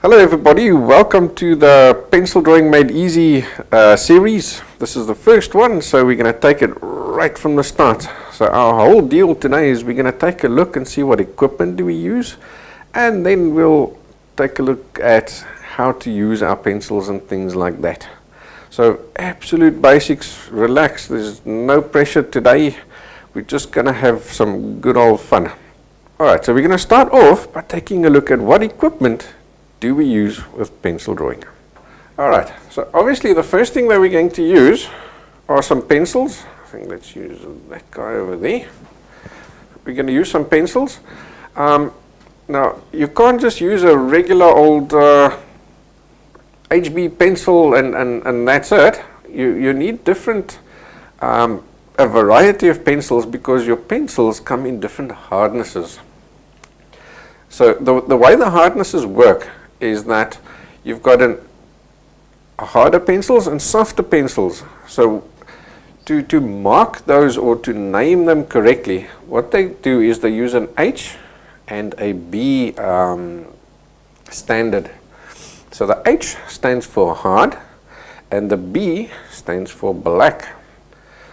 Hello everybody, welcome to the Pencil Drawing Made Easy series. This is the first one, so we're going to take it right from the start. So our whole deal today is we're going to take a look and see what equipment do we use, and then we'll take a look at how to use our pencils and things like that. So absolute basics, relax, there's no pressure today. We're just going to have some good old fun. Alright, so we're going to start off by taking a look at what equipment do we use with pencil drawing. Alright, so obviously the first thing that we're going to use are some pencils. I think let's use that guy over there. We're going to use some pencils. Now, you can't just use a regular old HB pencil and that's it. You need different, a variety of pencils because your pencils come in different hardnesses. So the way the hardnesses work is that you've got harder pencils and softer pencils. So to mark those or to name them correctly, what they do is they use an H and a B standard. So the H stands for hard and the B stands for black.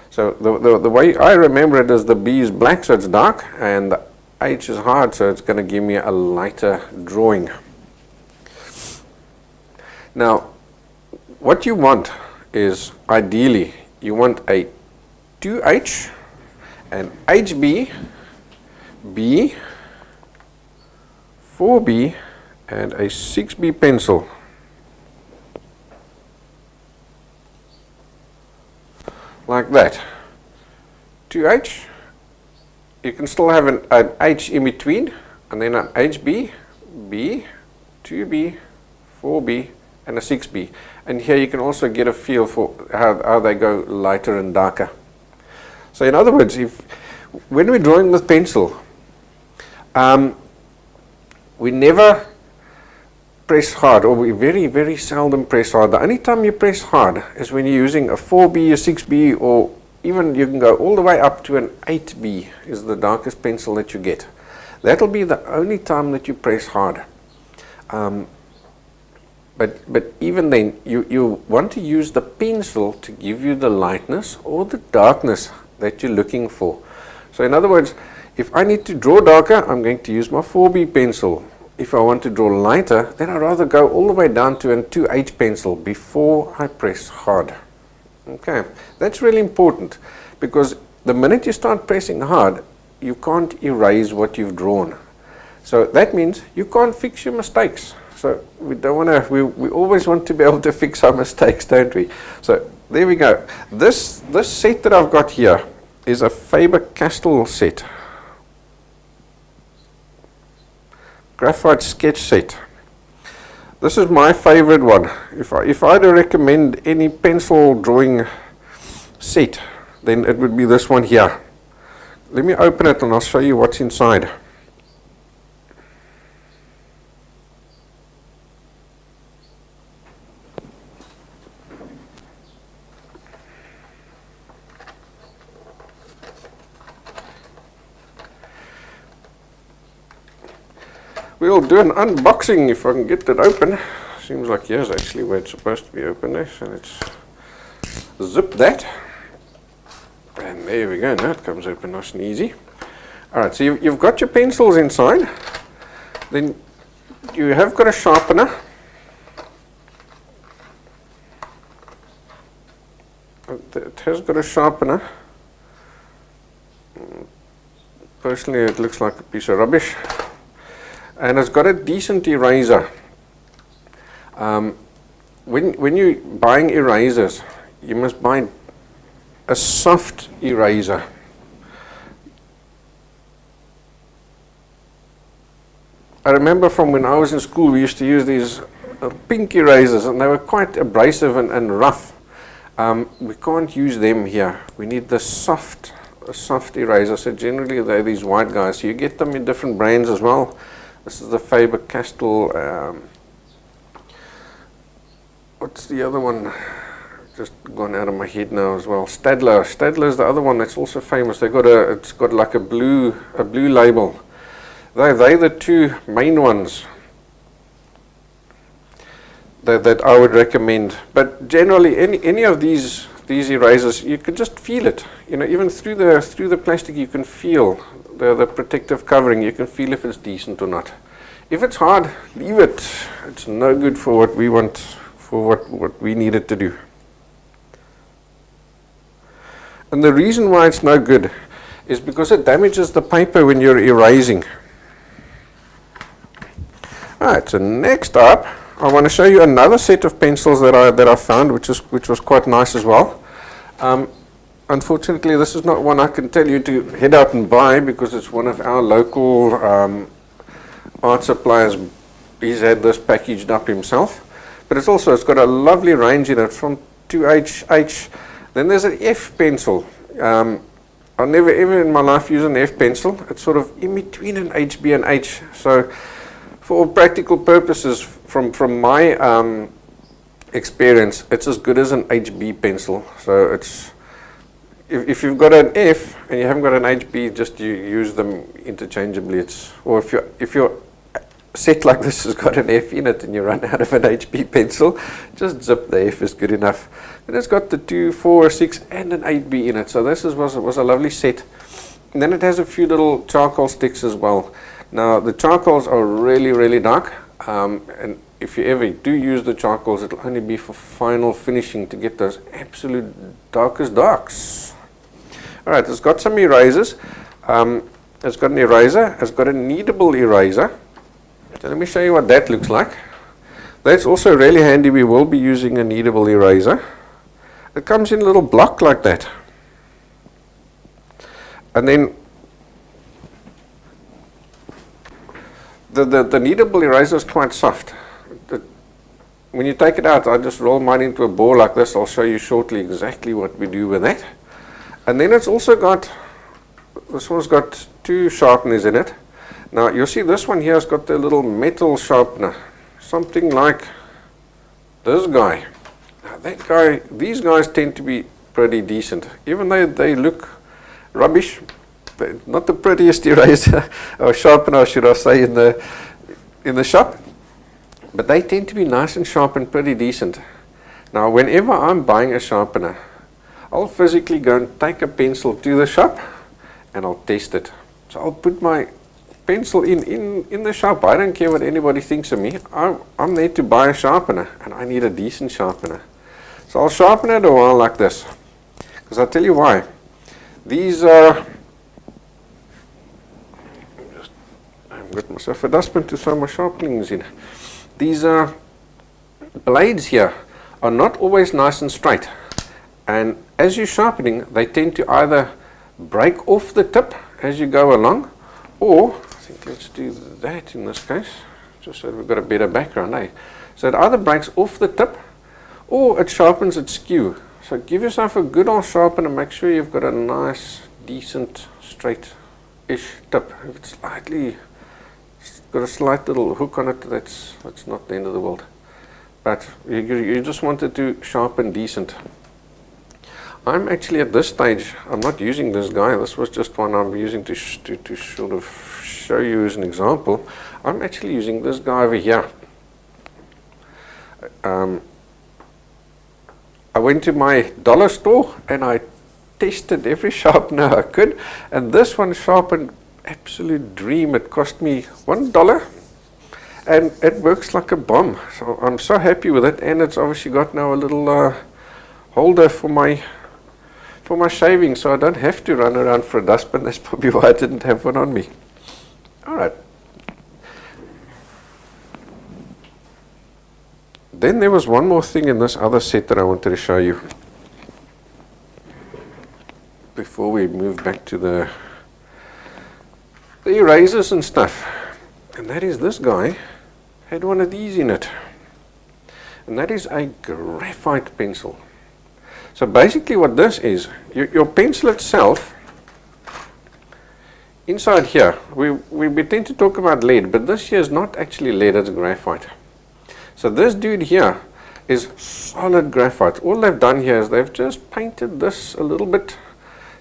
So the way I remember it is the B is black, so it's dark, and the H is hard, so it's going to give me a lighter drawing. Now, what you want is, ideally, you want a 2H, an HB, B, 4B, and a 6B pencil. Like that. 2H, you can still have an H in between, and then an HB, B, 2B, 4B, and a 6B. And here you can also get a feel for how they go lighter and darker. So in other words, when we're drawing with pencil, we never press hard, or we very, very seldom press hard. The only time you press hard is when you're using a 4B, a 6B, or even you can go all the way up to an 8B is the darkest pencil that you get. That'll be the only time that you press hard. But even then, you want to use the pencil to give you the lightness or the darkness that you're looking for. So in other words, if I need to draw darker, I'm going to use my 4B pencil. If I want to draw lighter, then I'd rather go all the way down to a 2H pencil before I press hard. Okay, that's really important because the minute you start pressing hard, you can't erase what you've drawn. So that means you can't fix your mistakes. So we don't want to, we always want to be able to fix our mistakes, don't we? So there we go. This set that I've got here is a Faber-Castell set. Graphite sketch set. This is my favorite one. If I had to recommend any pencil drawing set, then it would be this one here. Let me open it and I'll show you what's inside. We'll do an unboxing if I can get that open. Seems like here's actually where it's supposed to be open there. So let's zip that. And there we go. Now it comes open nice and easy. Alright, so you've got your pencils inside. Then you have got a sharpener. It has got a sharpener. Personally, it looks like a piece of rubbish. And it's got a decent eraser. When you're buying erasers, you must buy a soft eraser. I remember from when I was in school, we used to use these pink erasers, and they were quite abrasive and rough. We can't use them here. We need the soft eraser. So generally they're these white guys. So you get them in different brands as well. This is the Faber-Castell, what's the other one? Just gone out of my head now as well. Staedtler is the other one that's also famous. It's got like a blue label. They're the two main ones. that I would recommend. But generally, any of these erasers, you can just feel it. You know, even through the plastic, you can feel the protective covering. You can feel if it's decent or not. If it's hard, leave it. It's no good for what we want, for what we need it to do. And the reason why it's no good is because it damages the paper when you're erasing. Alright, so next up, I want to show you another set of pencils that I found, which was quite nice as well. Unfortunately, this is not one I can tell you to head out and buy because it's one of our local art suppliers. He's had this packaged up himself, but it's got a lovely range in it from 2H. Then there's an F pencil. I'll never ever in my life use an F pencil. It's sort of in between an HB and H. So for all practical purposes, from my experience, it's as good as an HB pencil. So it's if you've got an F and you haven't got an HB, just you use them interchangeably. Or if your set like this has got an F in it and you run out of an HB pencil, just zip the F is good enough. And it's got the 2, 4, 6 and an 8B in it. So this was a lovely set. And then it has a few little charcoal sticks as well. Now the charcoals are really, really dark. And if you ever do use the charcoals, it'll only be for final finishing to get those absolute darkest darks. Alright, it's got some erasers. It's got an eraser. It's got a kneadable eraser. So let me show you what that looks like. That's also really handy. We will be using a kneadable eraser. It comes in a little block like that. And then the kneadable eraser is quite soft. When you take it out, I just roll mine into a ball like this. I'll show you shortly exactly what we do with that. And then it's also got, this one's got 2 sharpeners in it. Now you'll see this one here has got the little metal sharpener, something like this guy. Now these guys tend to be pretty decent, even though they look rubbish. They're not the prettiest eraser or sharpener, should I say, in the shop, but they tend to be nice and sharp and pretty decent. Now whenever I'm buying a sharpener, I'll physically go and take a pencil to the shop and I'll test it. So I'll put my pencil in the shop. I don't care what anybody thinks of me. I'm there to buy a sharpener and I need a decent sharpener. So I'll sharpen it a while like this, because I'll tell you why. These are, I've got myself a dustbin to throw my sharpenings in. These blades here are not always nice and straight, and as you're sharpening they tend to either break off the tip as you go along, or I think let's do that in this case just so that we've got a better background, eh? So it either breaks off the tip or it sharpens its skew. So give yourself a good old sharpener. Make sure you've got a nice, decent, straight-ish tip. If it's got a slight little hook on it, that's not the end of the world. But you just want it to sharpen decent. I'm actually at this stage, I'm not using this guy. This was just one I'm using to sort of show you as an example. I'm actually using this guy over here. I went to my dollar store and I tested every sharpener I could, and this one sharpened absolute dream. It cost me $1 and it works like a bomb. So I'm so happy with it, and it's obviously got now a little holder for my shaving, so I don't have to run around for a dustbin. That's probably why I didn't have one on me. Alright. Then there was one more thing in this other set that I wanted to show you before we move back to the erasers and stuff. And that is, this guy had one of these in it. And that is a graphite pencil. So basically what this is, your pencil itself, inside here, we tend to talk about lead, but this here is not actually lead, it's graphite. So this dude here is solid graphite. All they've done here is they've just painted this a little bit,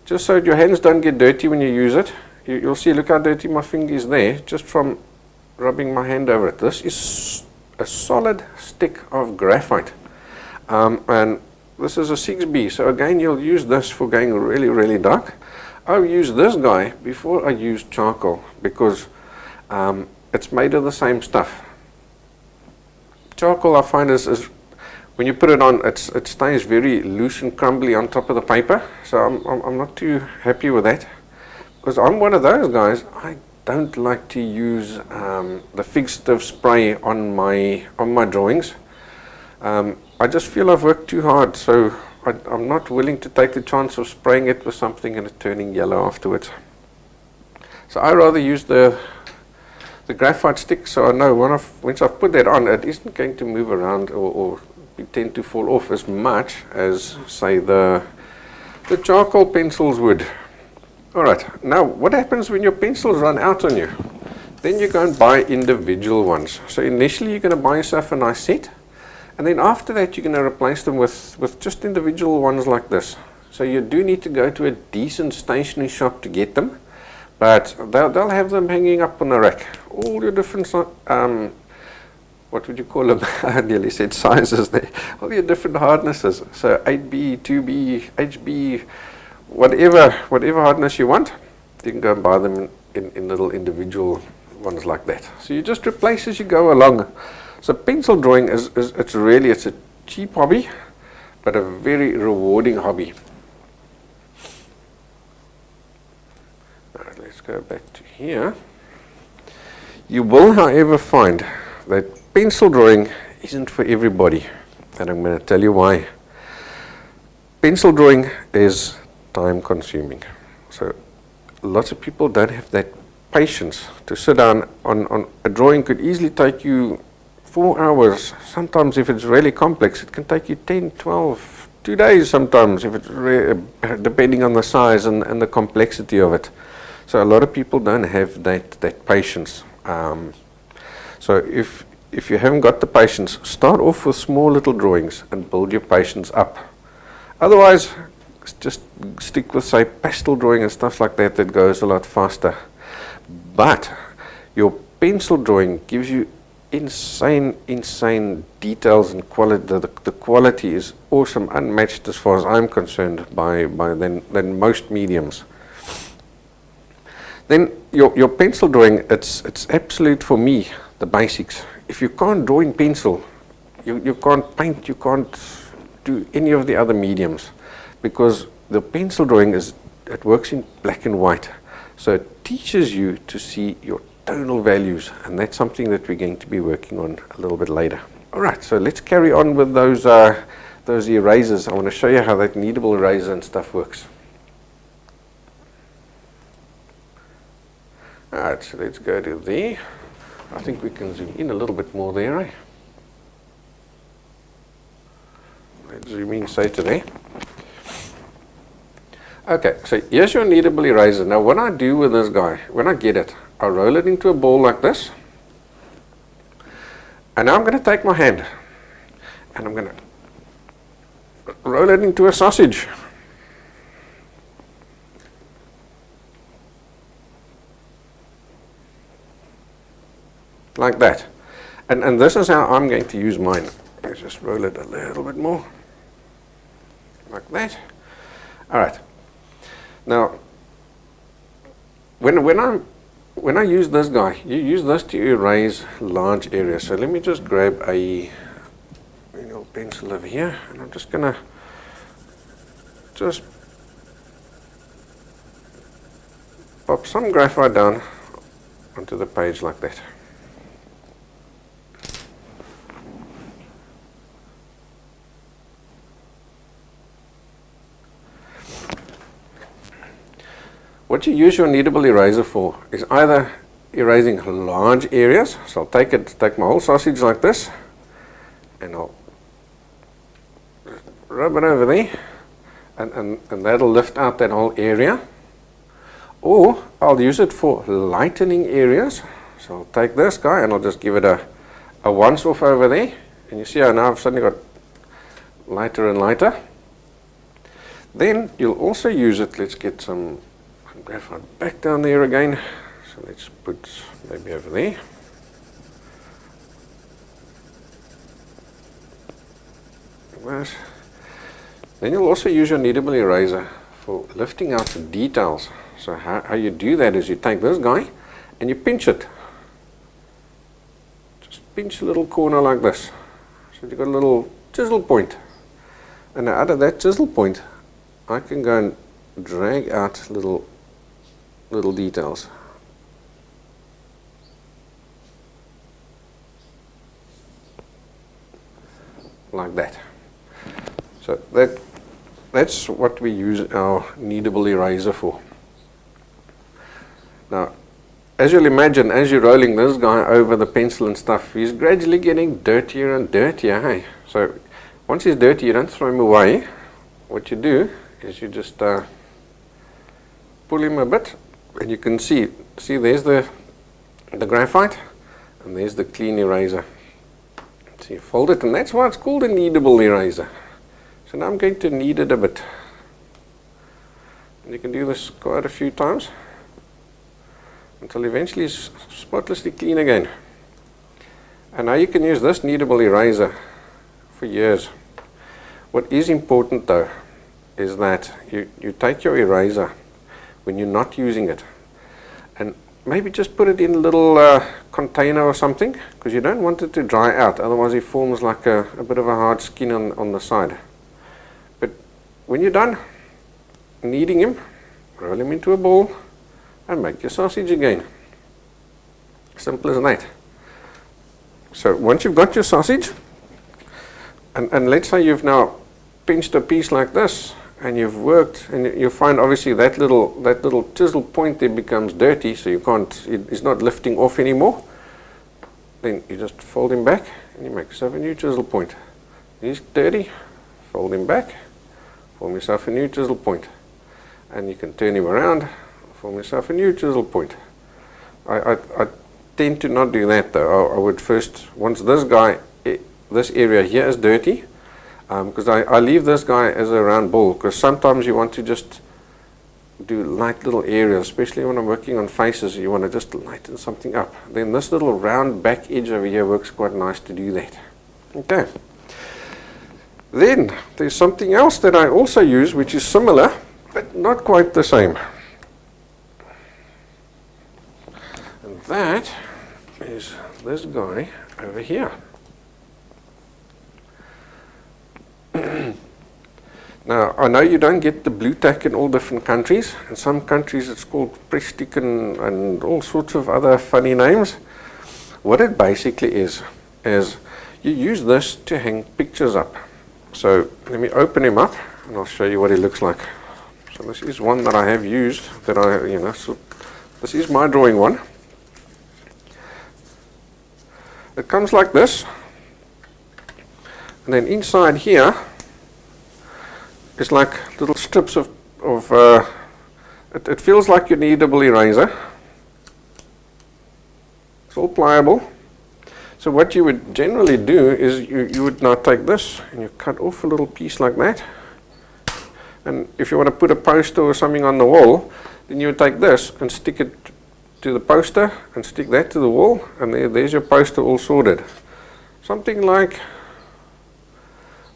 just so your hands don't get dirty when you use it. You'll see, look how dirty my finger is there, just from rubbing my hand over it. This is a solid stick of graphite. And this is a 6B, so again you'll use this for going really, really dark. I'll use this guy before I use charcoal because it's made of the same stuff. Charcoal I find is when you put it on, it stays very loose and crumbly on top of the paper, so I'm not too happy with that. Because I'm one of those guys, I don't like to use the fixative spray on my drawings. I just feel I've worked too hard, so I'm not willing to take the chance of spraying it with something and it turning yellow afterwards. So I rather use the graphite stick, so I know once I've put that on, it isn't going to move around or tend to fall off as much as, say, the charcoal pencils would. Alright, now what happens when your pencils run out on you? Then you go and buy individual ones. So initially you're going to buy yourself a nice set, and then after that you're going to replace them with just individual ones like this. So you do need to go to a decent stationery shop to get them, but they'll have them hanging up on the rack. All your different, what would you call them? I nearly said sizes there. All your different hardnesses. So 8B, 2B, HB, whatever hardness you want, you can go and buy them in little individual ones like that. So you just replace as you go along. So pencil drawing it's a cheap hobby, but a very rewarding hobby. Alright, let's go back to here. You will, however, find that pencil drawing isn't for everybody, and I'm going to tell you why. Pencil drawing is time consuming. So lots of people don't have that patience to sit down on a drawing. Could easily take you 4 hours. Sometimes if it's really complex, it can take you 10, 12, 2 days sometimes, if it's depending on the size and the complexity of it. So a lot of people don't have that patience. So if you haven't got the patience, start off with small little drawings and build your patience up. Otherwise, just stick with, say, pastel drawing and stuff like that goes a lot faster. But your pencil drawing gives you insane details and quality. The quality is awesome, unmatched as far as I'm concerned than most mediums. Then your pencil drawing, it's absolute for me, the basics. If you can't draw in pencil, you can't paint, you can't do any of the other mediums. Because the pencil drawing it works in black and white, so it teaches you to see your tonal values, and that's something that we're going to be working on a little bit later. Alright, so let's carry on with those erasers. I want to show you how that kneadable eraser and stuff works. Alright, so let's go to there. I think we can zoom in a little bit more there, eh? Let's zoom in, say, to there. Okay, so here's your kneadable eraser. Now what I do with this guy, when I get it, I roll it into a ball like this. And now I'm going to take my hand and I'm going to roll it into a sausage. Like that. And this is how I'm going to use mine. Let's just roll it a little bit more. Like that. Alright. Now, when I use this guy, you use this to erase large areas. So let me just grab a pencil over here, and I'm just gonna pop some graphite down onto the page like that. What you use your kneadable eraser for is either erasing large areas. So I'll take my whole sausage like this, and I'll rub it over there, and that'll lift out that whole area. Or I'll use it for lightening areas. So I'll take this guy and I'll just give it a once off over there, and you see how now I've suddenly got lighter and lighter. Then you'll also use it, let's get some graphite back down there again. So let's put maybe over there. this. Then you'll also use your kneadable eraser for lifting out the details. So how you do that is you take this guy and you pinch it. Just pinch a little corner like this. So you've got a little chisel point. And out of that chisel point, I can go and drag out little details. Like that. So that's what we use our kneadable eraser for. Now, as you'll imagine, as you're rolling this guy over the pencil and stuff, he's gradually getting dirtier and dirtier, hey? So once he's dirty, you don't throw him away. What you do is you just pull him a bit, and you can see there's the graphite, and there's the clean eraser. So you fold it, and that's why it's called a kneadable eraser. So now I'm going to knead it a bit. And you can do this quite a few times until eventually it's spotlessly clean again. And now you can use this kneadable eraser for years. What is important though is that you take your eraser when you're not using it and maybe just put it in a little container or something, because you don't want it to dry out, otherwise it forms like a bit of a hard skin on the side. But when you're done kneading him, roll him into a ball and make your sausage again. Simple as that. So once you've got your sausage, and let's say you've now pinched a piece like this, and you've worked, and you find obviously that little chisel point there becomes dirty, so you can't, it's not lifting off anymore. Then you just fold him back, and you make yourself a new chisel point. He's dirty, fold him back, form yourself a new chisel point, and you can turn him around, form yourself a new chisel point. I tend to not do that though. I would first, once this guy, this area here is dirty, because I leave this guy as a round ball, because sometimes you want to just do light little areas, especially when I'm working on faces, you want to just lighten something up. Then this little round back edge over here works quite nice to do that. Okay. Then there's something else that I also use which is similar, but not quite the same. And that is this guy over here. Now, I know you don't get the blue tack in all different countries. In some countries it's called prestic and all sorts of other funny names. What it basically is you use this to hang pictures up. So let me open him up and I'll show you what he looks like. So this is one that I have used, that so this is my drawing one. It comes like this, and then inside here is like little strips of it feels like your kneadable eraser. It's all pliable. So what you would generally do is you would now take this and you cut off a little piece like that. And if you want to put a poster or something on the wall, then you would take this and stick it to the poster and stick that to the wall, and there's your poster all sorted. Something like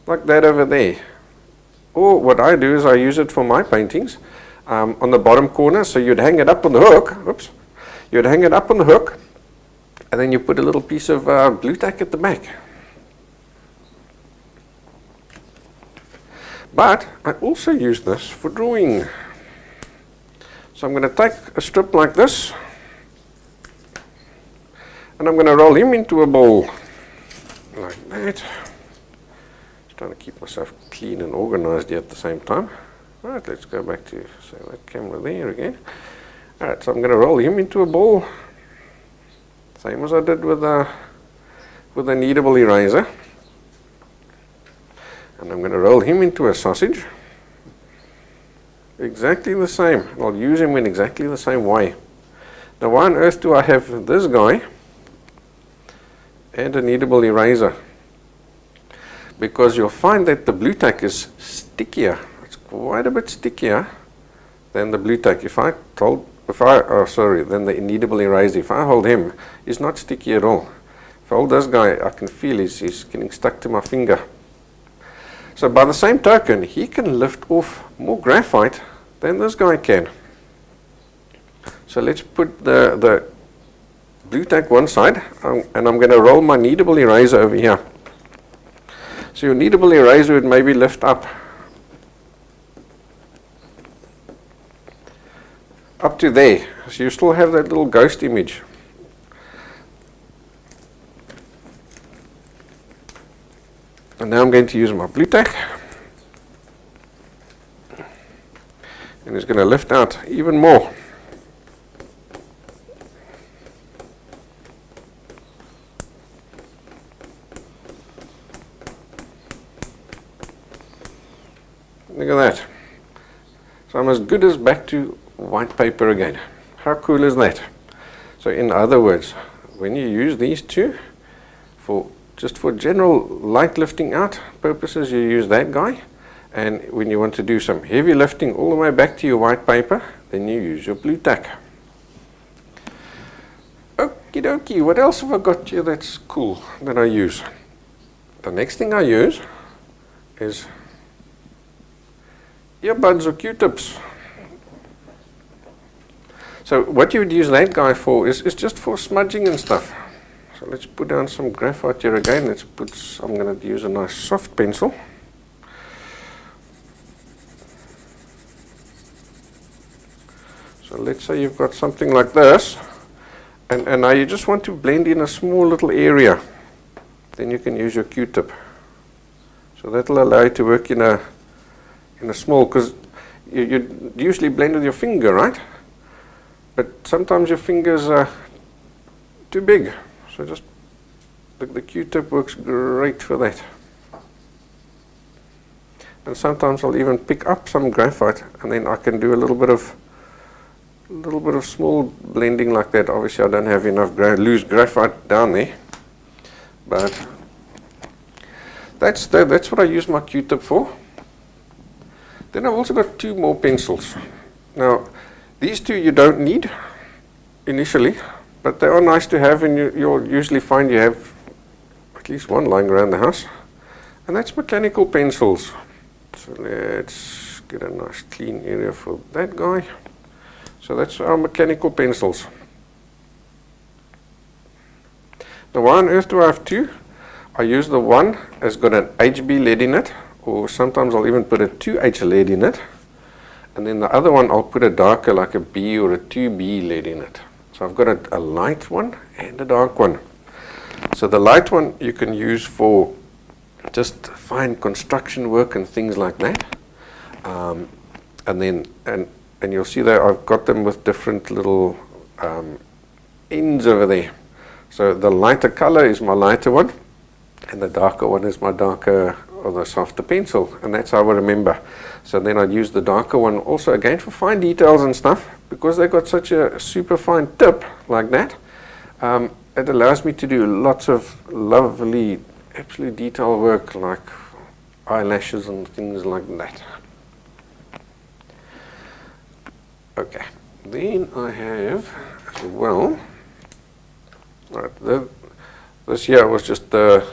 that over there. Or what I do is I use it for my paintings on the bottom corner, so you'd hang it up on the hook. Oops. You'd hang it up on the hook, and then you put a little piece of blue tack at the back. But I also use this for drawing. So I'm going to take a strip like this, and I'm going to roll him into a ball like that. Just trying to keep myself clean and organized here at the same time. Alright, let's go back to that camera there again. Alright, so I'm going to roll him into a ball, same as I did with a kneadable eraser. And I'm going to roll him into a sausage. Exactly the same. I'll use him in exactly the same way. Now why on earth do I have this guy and a kneadable eraser? Because you'll find that the blue tack is stickier. It's quite a bit stickier than the blue tack. Than the kneadable eraser. If I hold him, he's not sticky at all. If I hold this guy, I can feel he's getting stuck to my finger. So by the same token, he can lift off more graphite than this guy can. So let's put the blue tack one side, and I'm going to roll my kneadable eraser over here. So your kneadable eraser would maybe lift up to there. So you still have that little ghost image. And now I'm going to use my blue tack. And it's going to lift out even more. Look at that. So I'm as good as back to white paper again. How cool is that? So in other words, when you use these two just for general light lifting out purposes, you use that guy. And when you want to do some heavy lifting all the way back to your white paper, then you use your blue tack. Okie dokie, what else have I got here that's cool that I use? The next thing I use is earbuds or Q-tips. So what you would use that guy for is just for smudging and stuff. So let's put down some graphite here again. I'm going to use a nice soft pencil. So let's say you've got something like this, and now you just want to blend in a small little area. Then you can use your Q-tip. So that will allow you to work in a small, because you usually blend with your finger, right? But sometimes your fingers are too big. So just the Q-tip works great for that. And sometimes I'll even pick up some graphite, and then I can do a little bit of small blending like that. Obviously I don't have enough loose graphite down there, but that's what I use my Q-tip for. Then I've also got two more pencils. Now these two you don't need initially, but they are nice to have, and you'll usually find you have at least one lying around the house, and that's mechanical pencils. So let's get a nice clean area for that guy. So that's our mechanical pencils. Now why on earth do I have two? I use the one that's got an HB lead in it, or sometimes I'll even put a 2H lead in it, and then the other one I'll put a darker, like a B or a 2B lead in it. So I've got a light one and a dark one. So the light one you can use for just fine construction work and things like that, and you'll see that I've got them with different little ends over there. So the lighter color is my lighter one, and the darker one is my darker or the softer pencil, and that's how I remember. So then I'd use the darker one also again for fine details and stuff, because they've got such a super fine tip like that. It allows me to do lots of lovely, absolute detail work like eyelashes and things like that. Okay, then I have as well. Right, this here was just to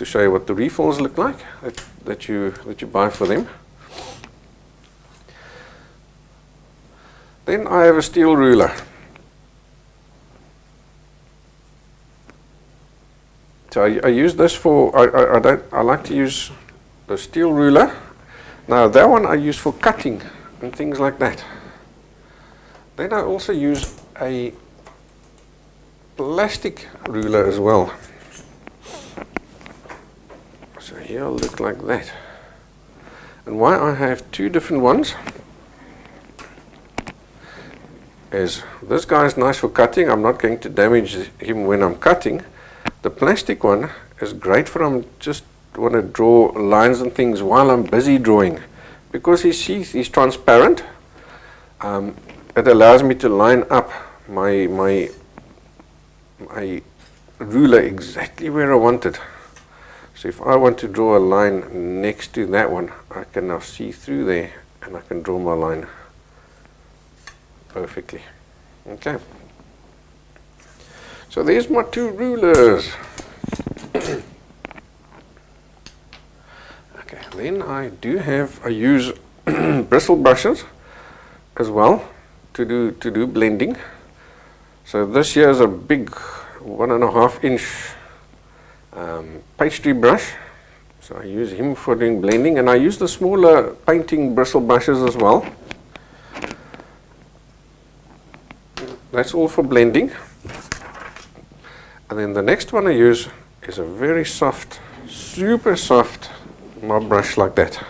show you what the refills look like that you buy for them. Then I have a steel ruler. So I use this for I like to use the steel ruler. Now that one I use for cutting and things like that. Then I also use a plastic ruler as well. So here I'll look like that. And why I have two different ones is this guy is nice for cutting. I'm not going to damage him when I'm cutting. The plastic one is great for I'm just want to draw lines and things while I'm busy drawing. Because his sheath is transparent, it allows me to line up my ruler exactly where I want it. So if I want to draw a line next to that one, I can now see through there and I can draw my line perfectly. Okay. So there's my two rulers. Okay, Okay, then I use bristle brushes as well to do blending. So this here is a big 1.5 inch pastry brush. So I use him for doing blending, and I use the smaller painting bristle brushes as well. That's all for blending. And then the next one I use is a very soft, super soft mob brush like that.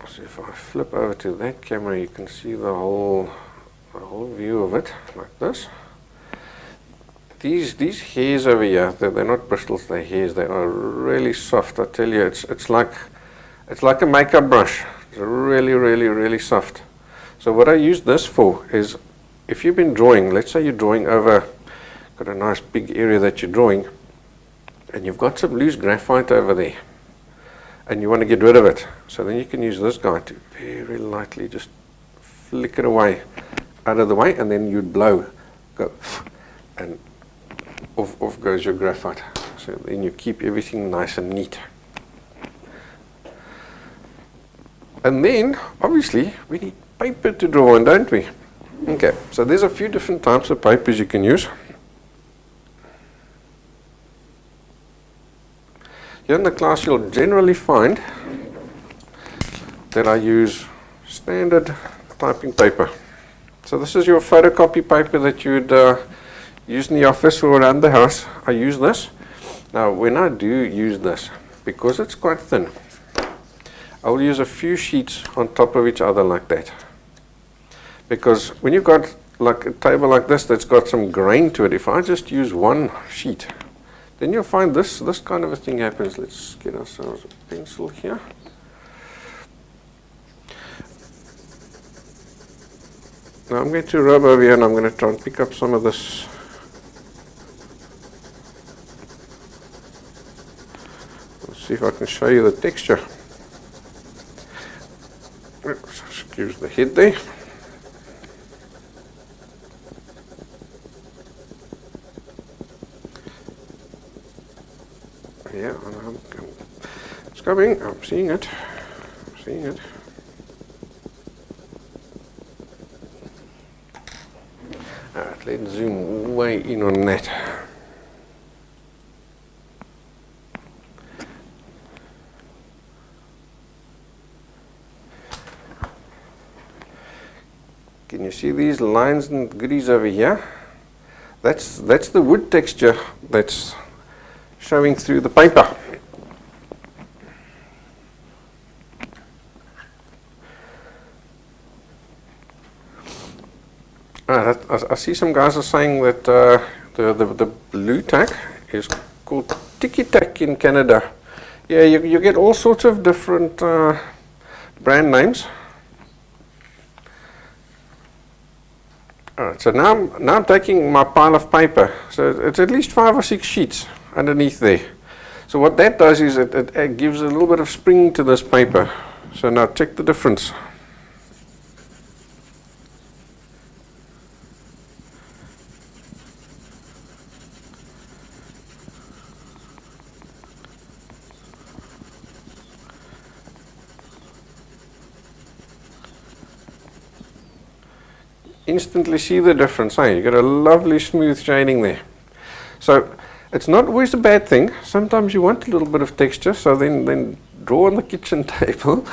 So if I flip over to that camera, you can see the whole view of it like this. These hairs over here, they're not bristles, they're hairs. They are really soft. I tell you, it's like a makeup brush. It's really, really, really soft. So what I use this for is, if you've been drawing, let's say you're drawing over, got a nice big area that you're drawing, and you've got some loose graphite over there, and you want to get rid of it. So then you can use this guy to very lightly just flick it away, out of the way, and then you'd blow, go, and off goes your graphite. So then you keep everything nice and neat. And then, obviously, we need paper to draw on, don't we? Okay, so there's a few different types of papers you can use. Here in the class you'll generally find that I use standard typing paper. So this is your photocopy paper that you'd use in the office or around the house. I use this. Now when I do use this, because it's quite thin, I'll use a few sheets on top of each other like that. Because when you've got like a table like this that's got some grain to it, if I just use one sheet, then you'll find this kind of a thing happens. Let's get ourselves a pencil here. Now I'm going to rub over here, and I'm going to try and pick up some of this. Let's see if I can show you the texture. Excuse the head there. Yeah, it's coming. I'm seeing it. Alright, let's zoom way in on that. Can you see these lines and goodies over here? That's the wood texture that's showing through the paper. I see some guys are saying that the blue tack is called Tiki Tack in Canada. Yeah, you get all sorts of different brand names. Alright, so now I'm taking my pile of paper. So it's at least 5 or 6 sheets underneath there. So what that does is it gives a little bit of spring to this paper. So now check the difference. Instantly see the difference, you get a lovely smooth shading there. So it's not always a bad thing. Sometimes you want a little bit of texture, so then draw on the kitchen table.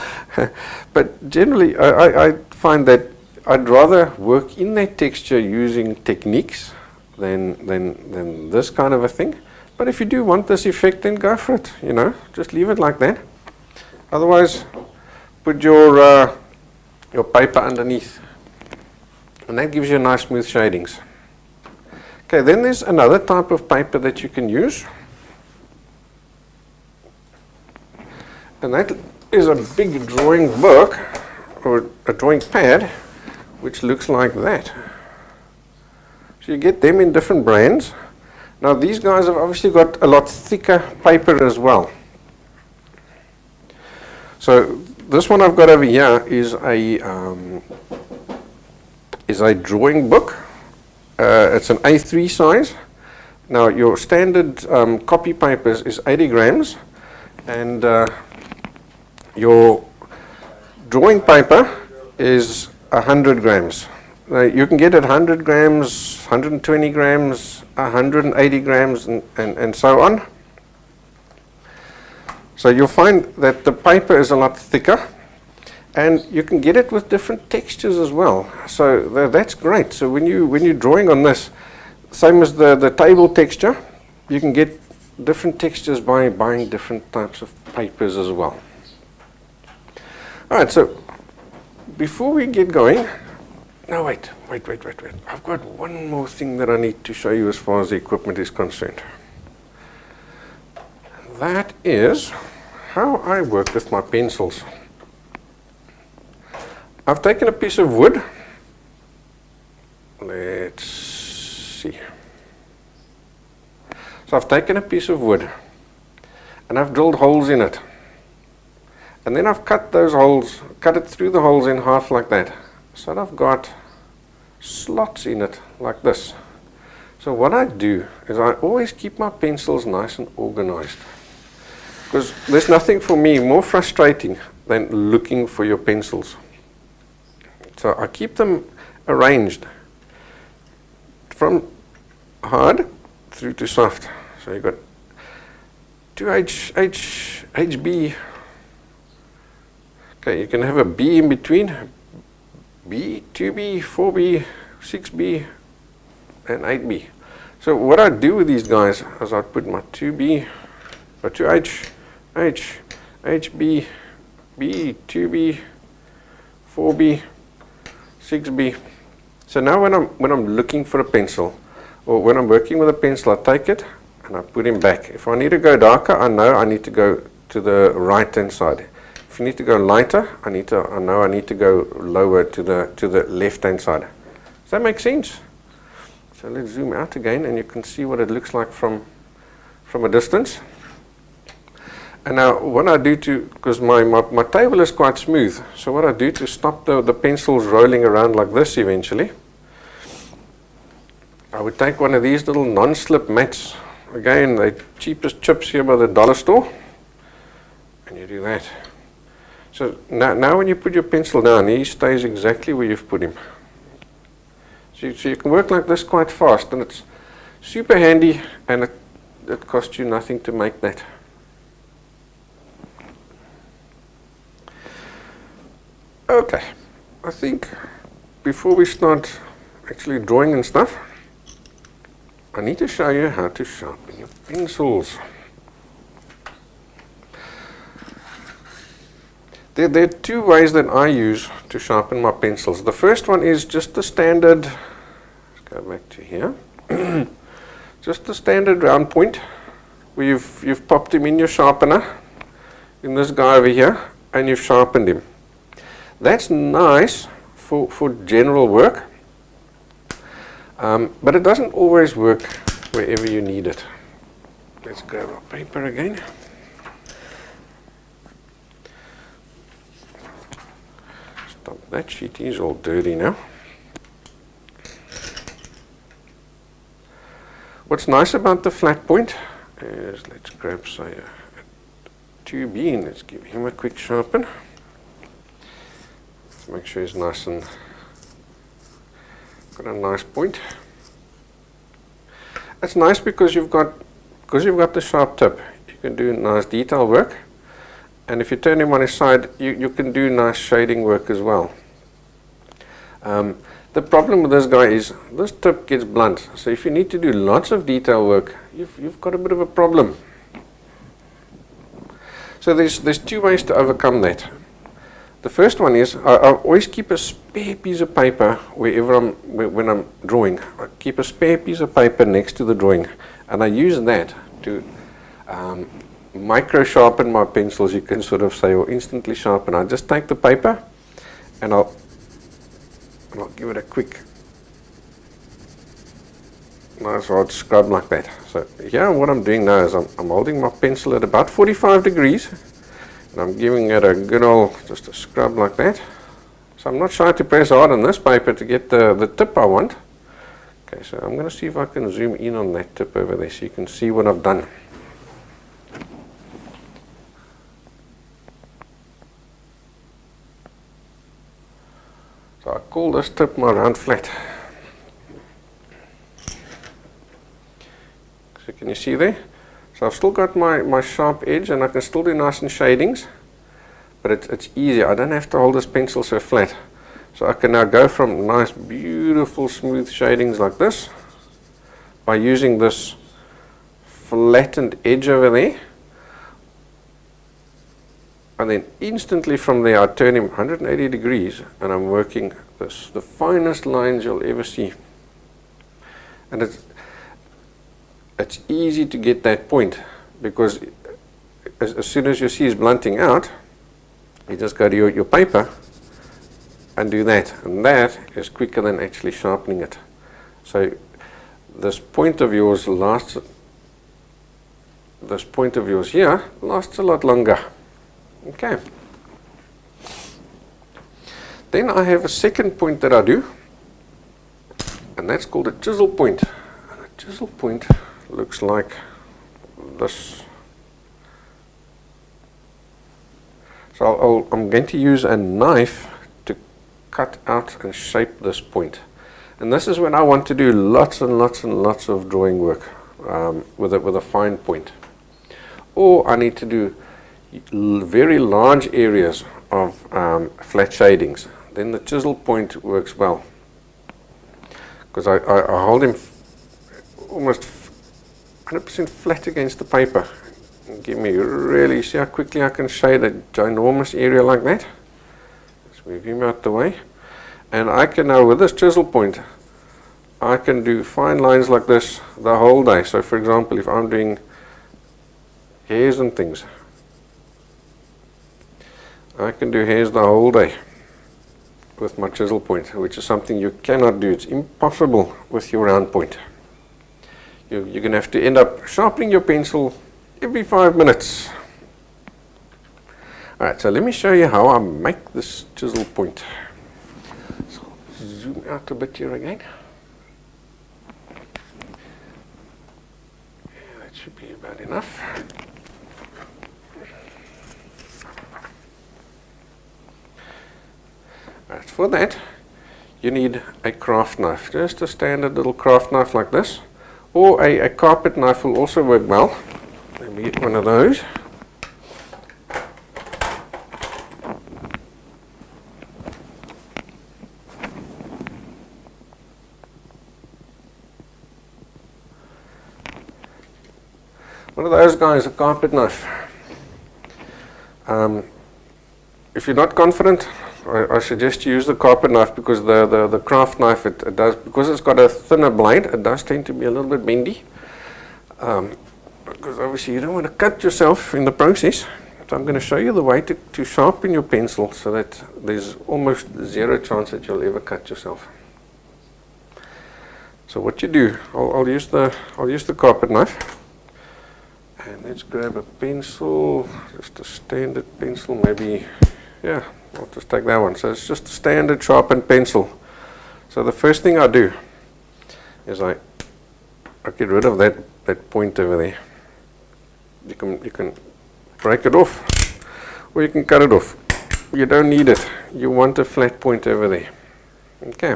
But generally I find that I'd rather work in that texture using techniques than this kind of a thing. But if you do want this effect, then go for it, just leave it like that. Otherwise, put your paper underneath, and that gives you nice smooth shadings. Okay, then there's another type of paper that you can use, and that is a big drawing book or a drawing pad which looks like that. So you get them in different brands. Now these guys have obviously got a lot thicker paper as well. So this one I've got over here is a drawing book. It's an A3 size. Now your standard copy paper is 80 grams, and your drawing paper is 100 grams. Now you can get it 100 grams, 120 grams, 180 grams, and so on. So you'll find that the paper is a lot thicker, and you can get it with different textures as well. So that's great. So when you're drawing on this, same as the table texture, you can get different textures by buying different types of papers as well. All right, so before we get going, no, wait. I've got one more thing that I need to show you as far as the equipment is concerned. That is how I work with my pencils. I've taken a piece of wood. Let's see. So I've taken a piece of wood and I've drilled holes in it. And then I've cut those holes, cut it through the holes in half like that. So I've got slots in it like this. So what I do is I always keep my pencils nice and organized, because there's nothing for me more frustrating than looking for your pencils. So I keep them arranged from hard through to soft. So you've got 2H, HB. Okay, you can have a B in between. B, 2B, 4B, 6B, and 8B. So what I do with these guys is I put my 2B, or 2H, H, HB, B, 2B, 4B, 6B. So now when I'm looking for a pencil, or when I'm working with a pencil, I take it and I put him back. If I need to go darker, I know I need to go to the right hand side. If you need to go lighter, I know I need to go lower to the left hand side. Does that make sense? So let's zoom out again and you can see what it looks like from a distance. And now what I do because my table is quite smooth, so what I do to stop the pencils rolling around like this eventually, I would take one of these little non-slip mats. Again, the cheapest chips here by the dollar store, and you do that. So now when you put your pencil down, he stays exactly where you've put him. So you can work like this quite fast, and it's super handy, and it costs you nothing to make that. Okay, I think before we start actually drawing and stuff, I need to show you how to sharpen your pencils. There are two ways that I use to sharpen my pencils. The first one is just the standard, let's go back to here, just the standard round point where you've popped him in your sharpener, in this guy over here, and you've sharpened him. That's nice for general work, but it doesn't always work wherever you need it. Let's grab our paper again. That sheet is all dirty now. What's nice about the flat point is, let's grab say a 2B and let's give him a quick sharpen. Let's make sure he's nice and got a nice point. That's nice because you've got the sharp tip. You can do nice detail work, and if you turn him on his side, you can do nice shading work as well. The problem with this guy is this tip gets blunt, so if you need to do lots of detail work, you've got a bit of a problem. So there's two ways to overcome that. The first one is I always keep a spare piece of paper when I'm drawing. I keep a spare piece of paper next to the drawing, and I use that to micro sharpen my pencils, you can sort of say, or instantly sharpen. I just take the paper and I'll give it a quick nice hard scrub like that. So here what I'm doing now is I'm holding my pencil at about 45 degrees and I'm giving it a good old just a scrub like that. So I'm not shy to press hard on this paper to get the tip I want. Okay, so I'm going to see if I can zoom in on that tip over there so you can see what I've done. So I call this tip my round flat. So can you see there? So I've still got my sharp edge and I can still do nice and shadings, but it's easier. I don't have to hold this pencil so flat. So I can now go from nice, beautiful, smooth shadings like this by using this flattened edge over there. And then instantly from there I turn him 180 degrees and I'm working this, the finest lines you'll ever see. And it's easy to get that point because as soon as you see he's blunting out, you just go to your paper and do that, and that is quicker than actually sharpening it. So this point of yours lasts, this point of yours here lasts a lot longer. Okay. Then I have a second point that I do, and that's called a chisel point. And a chisel point looks like this. So I'm going to use a knife to cut out and shape this point. And this is when I want to do lots and lots and lots of drawing work with a fine point. Or I need to do very large areas of flat shadings. Then the chisel point works well. Because I hold him almost 100% flat against the paper. And give me really, see how quickly I can shade a ginormous area like that? Let's move him out the way. And I can now, with this chisel point, I can do fine lines like this the whole day. So for example, if I'm doing hairs and things, I can do hairs the whole day with my chisel point, which is something you cannot do. It's impossible with your round point. You're going to have to end up sharpening your pencil every 5 minutes. Alright, so let me show you how I make this chisel point. So zoom out a bit here again. Yeah, that should be about enough. Alright, for that you need a craft knife, just a standard little craft knife like this, or a carpet knife will also work well. Let me get one of those. One of those guys, a carpet knife. If you're not confident, I suggest you use the carpet knife because the craft knife, it does, because it's got a thinner blade, it does tend to be a little bit bendy. Because obviously you don't want to cut yourself in the process. So I'm going to show you the way to sharpen your pencil so that there's almost zero chance that you'll ever cut yourself. So what you do, I'll use the carpet knife, and let's grab a pencil, just a standard pencil, maybe, yeah, I'll just take that one. So it's just a standard sharpened pencil. So the first thing I do is I get rid of that point over there. You can break it off, or you can cut it off. You don't need it. You want a flat point over there. Okay.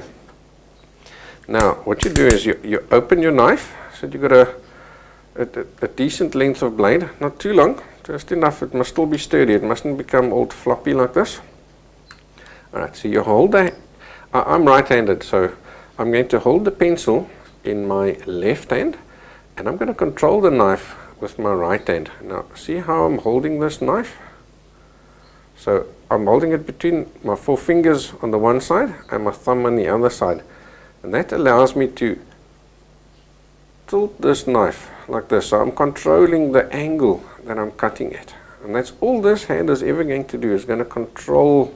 Now what you do is you open your knife. So you got a decent length of blade, not too long, just enough. It must still be sturdy. It mustn't become all floppy like this. Alright, so you hold that. I'm right-handed, so I'm going to hold the pencil in my left hand, and I'm going to control the knife with my right hand. Now see how I'm holding this knife? So I'm holding it between my 4 fingers on the one side and my thumb on the other side, and that allows me to tilt this knife like this. So I'm controlling the angle that I'm cutting at, and that's all this hand is ever going to do, is going to control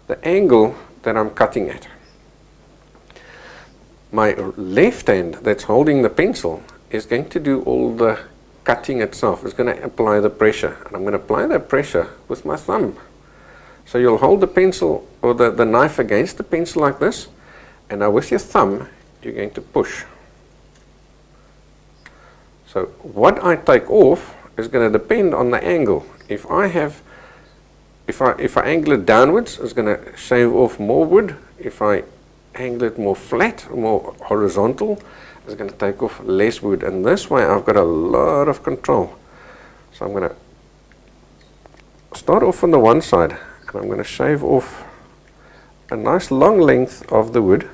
the angle that I'm cutting at. My left hand that's holding the pencil is going to do all the cutting itself. It's going to apply the pressure, and I'm going to apply that pressure with my thumb. So you'll hold the pencil or the knife against the pencil like this, and now with your thumb you're going to push. So what I take off is going to depend on the angle. If I angle it downwards, it's going to shave off more wood. If I angle it more flat, more horizontal, it's going to take off less wood. And this way I've got a lot of control. So I'm going to start off on the one side, and I'm going to shave off a nice long length of the wood.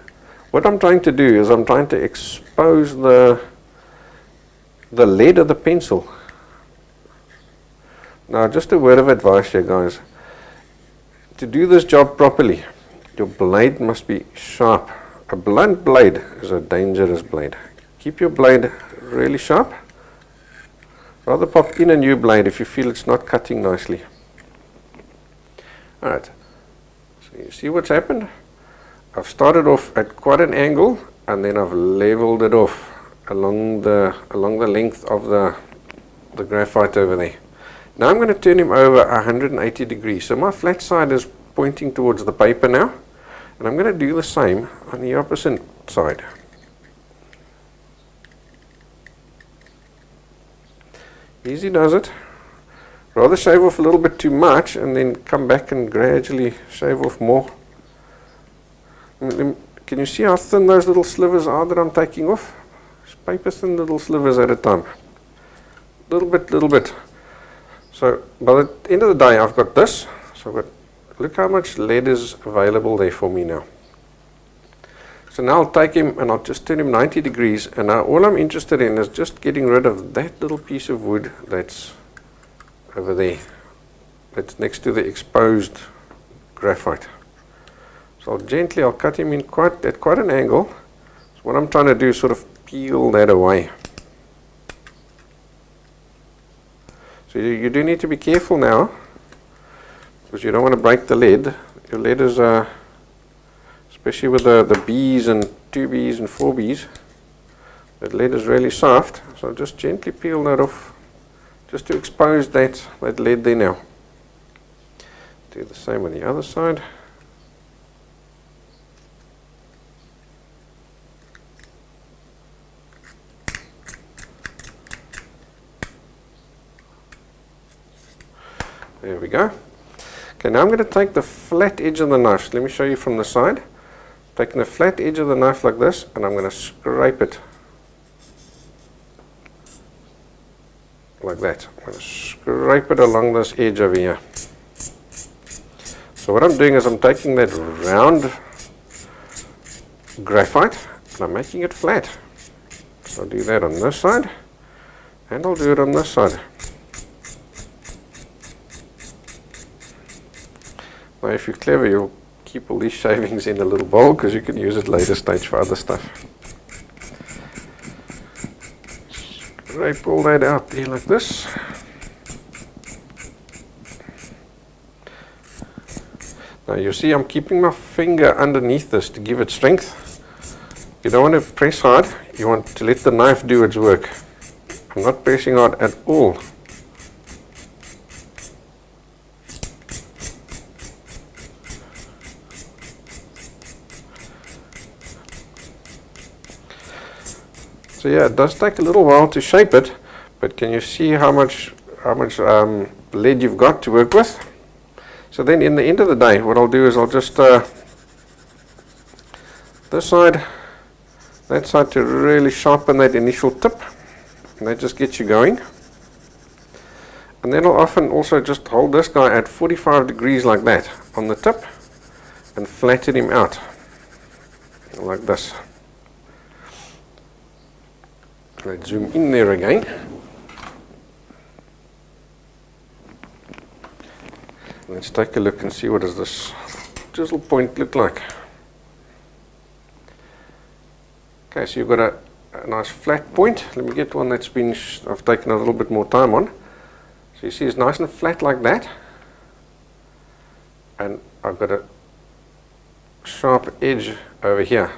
What I'm trying to do is I'm trying to expose the lead of the pencil. Now, just a word of advice here, guys. To do this job properly, your blade must be sharp. A blunt blade is a dangerous blade. Keep your blade really sharp. Rather pop in a new blade if you feel it's not cutting nicely. Alright, so you see what's happened? I've started off at quite an angle, and then I've leveled it off along the length of the graphite over there. Now I'm going to turn him over 180 degrees. So my flat side is pointing towards the paper now, and I'm going to do the same on the opposite side. Easy does it. Rather shave off a little bit too much and then come back and gradually shave off more. Can you see how thin those little slivers are that I'm taking off? Just paper thin little slivers at a time. Little bit. So by the end of the day I've got this. So I've got, look how much lead is available there for me now. So now I'll take him and I'll just turn him 90 degrees, and now all I'm interested in is just getting rid of that little piece of wood that's over there. That's next to the exposed graphite. So I'll cut him in at quite an angle. So what I'm trying to do is sort of peel that away. So you do need to be careful now, because you don't want to break the lead. Your lead is, especially with the Bs and 2Bs and 4Bs, that lead is really soft. So just gently peel that off, just to expose that lead there now. Do the same on the other side. There we go. Okay, now I'm going to take the flat edge of the knife. So let me show you from the side. Taking the flat edge of the knife like this, and I'm going to scrape it like that. I'm going to scrape it along this edge over here. So what I'm doing is I'm taking that round graphite and I'm making it flat. So I'll do that on this side, and I'll do it on this side. Now if you're clever, you'll keep all these shavings in a little bowl, because you can use it later stage for other stuff. Scrape all that out there like this. Now you see I'm keeping my finger underneath this to give it strength. You don't want to press hard, you want to let the knife do its work. I'm not pressing hard at all. So yeah, it does take a little while to shape it, but can you see how much lead you've got to work with? So then in the end of the day, what I'll do is I'll just this side, that side, to really sharpen that initial tip, and that just gets you going. And then I'll often also just hold this guy at 45 degrees like that on the tip and flatten him out like this. Let's zoom in there again. Let's take a look and see what does this chisel point look like. Okay, so you've got a nice flat point. Let me get one that's been I've taken a little bit more time on. So you see it's nice and flat like that, and I've got a sharp edge over here.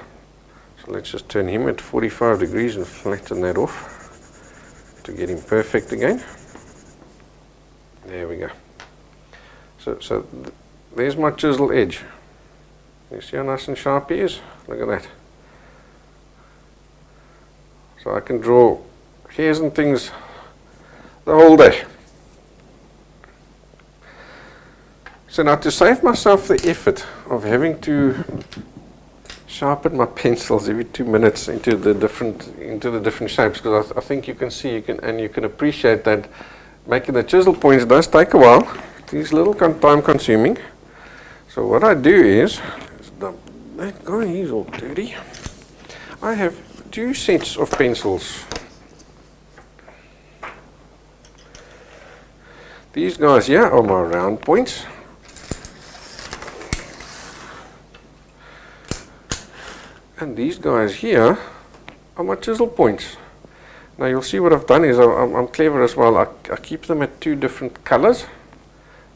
So let's just turn him at 45 degrees and flatten that off to get him perfect again. There we go. So there's my chisel edge. You see how nice and sharp he is? Look at that. So I can draw hairs and things the whole day. So now, to save myself the effort of having to sharpen my pencils every 2 minutes into the different shapes, because I think you can see, you can appreciate that making the chisel points does take a while. It's a little time consuming. So what I do is that guy, he's all dirty. I have 2 sets of pencils. These guys here are my round points. And these guys here are my chisel points. Now you'll see what I've done is I'm clever as well. I keep them at 2 different colors,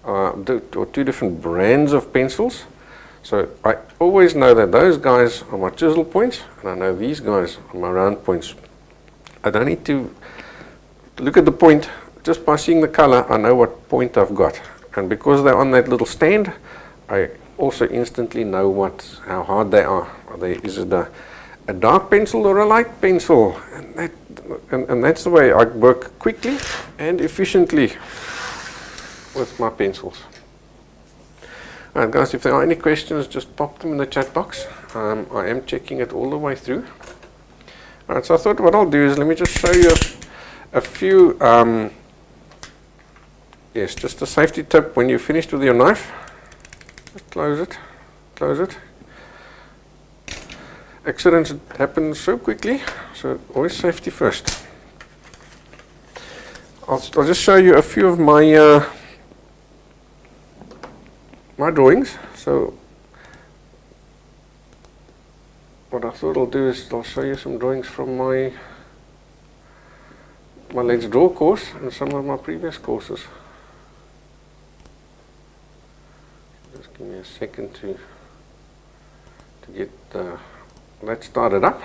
or 2 different brands of pencils. So I always know that those guys are my chisel points, and I know these guys are my round points. I don't need to look at the point. Just by seeing the color, I know what point I've got. And because they're on that little stand, I also instantly know how hard they are. Is it a dark pencil or a light pencil? And that's the way I work quickly and efficiently with my pencils. Alright guys, if there are any questions, just pop them in the chat box. I am checking it all the way through. Alright, so I thought what I'll do is let me just show you a few, yes, just a safety tip when you're finished with your knife. Close it. Accidents happen so quickly, so always safety first. I'll just show you a few of my my drawings. So what I thought I'll do is I'll show you some drawings from my Let's Draw course and some of my previous courses. Just give me a second to get that started up.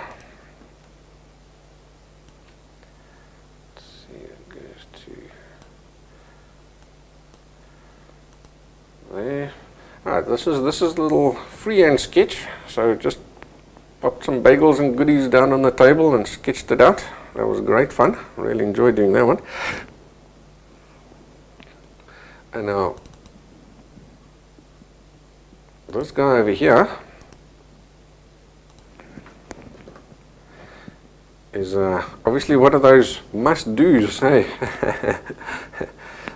Let's see, it goes to there. Alright, this is a little freehand sketch. So just popped some bagels and goodies down on the table and sketched it out. That was great fun. Really enjoyed doing that one. And now this guy over here is obviously one of those must-dos, hey?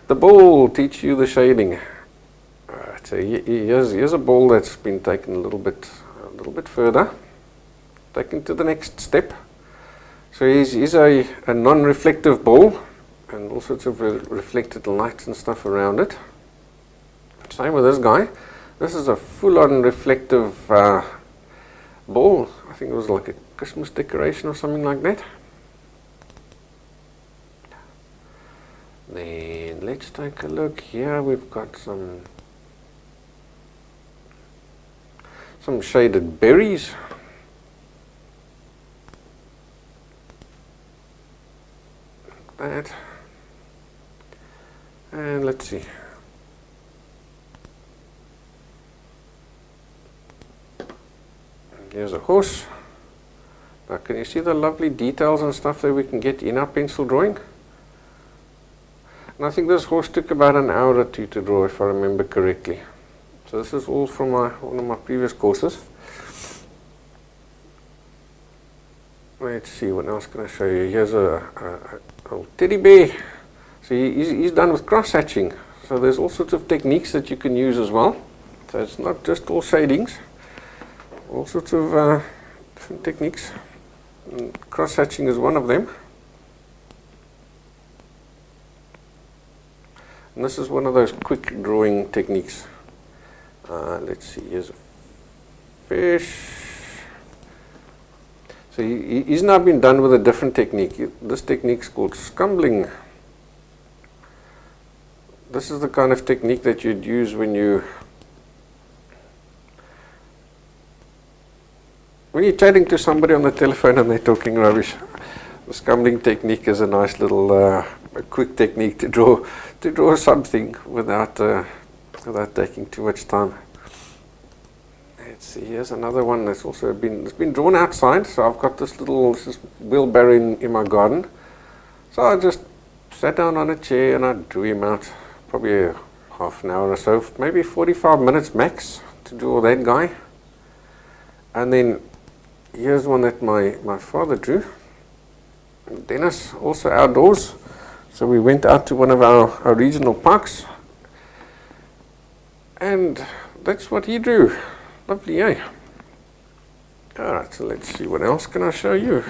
The ball will teach you the shading. Alright, so here's a ball that's been taken a little bit further, taken to the next step. So he's a non-reflective ball, and all sorts of reflected lights and stuff around it. Same with this guy. This is a full-on reflective ball. I think it was like a Christmas decoration or something like that. Then let's take a look here. We've got some shaded berries. Like that. And let's see. Here's a horse. Now can you see the lovely details and stuff that we can get in our pencil drawing? And I think this horse took about an hour or 2 to draw, if I remember correctly. So this is all from one of my previous courses. Let's see, what else can I show you? Here's a little teddy bear. So he's done with cross-hatching. So there's all sorts of techniques that you can use as well. So it's not just all shadings. All sorts of different techniques. Cross-hatching is one of them. And this is one of those quick drawing techniques. Let's see, here's a fish. So he's now been done with a different technique. This technique is called scumbling. This is the kind of technique that you'd use when you're chatting to somebody on the telephone and they're talking rubbish. The scumbling technique is a nice little a quick technique to draw something without taking too much time. Let's see, here's another one that's also been drawn outside. So I've got this wheelbarrow in my garden. So I just sat down on a chair and I drew him out, probably a half an hour or so, maybe 45 minutes max to draw that guy. And then here's one that my father drew. Dennis, also outdoors. So we went out to one of our regional parks. And that's what he drew. Lovely, eh? Alright, so let's see, what else can I show you?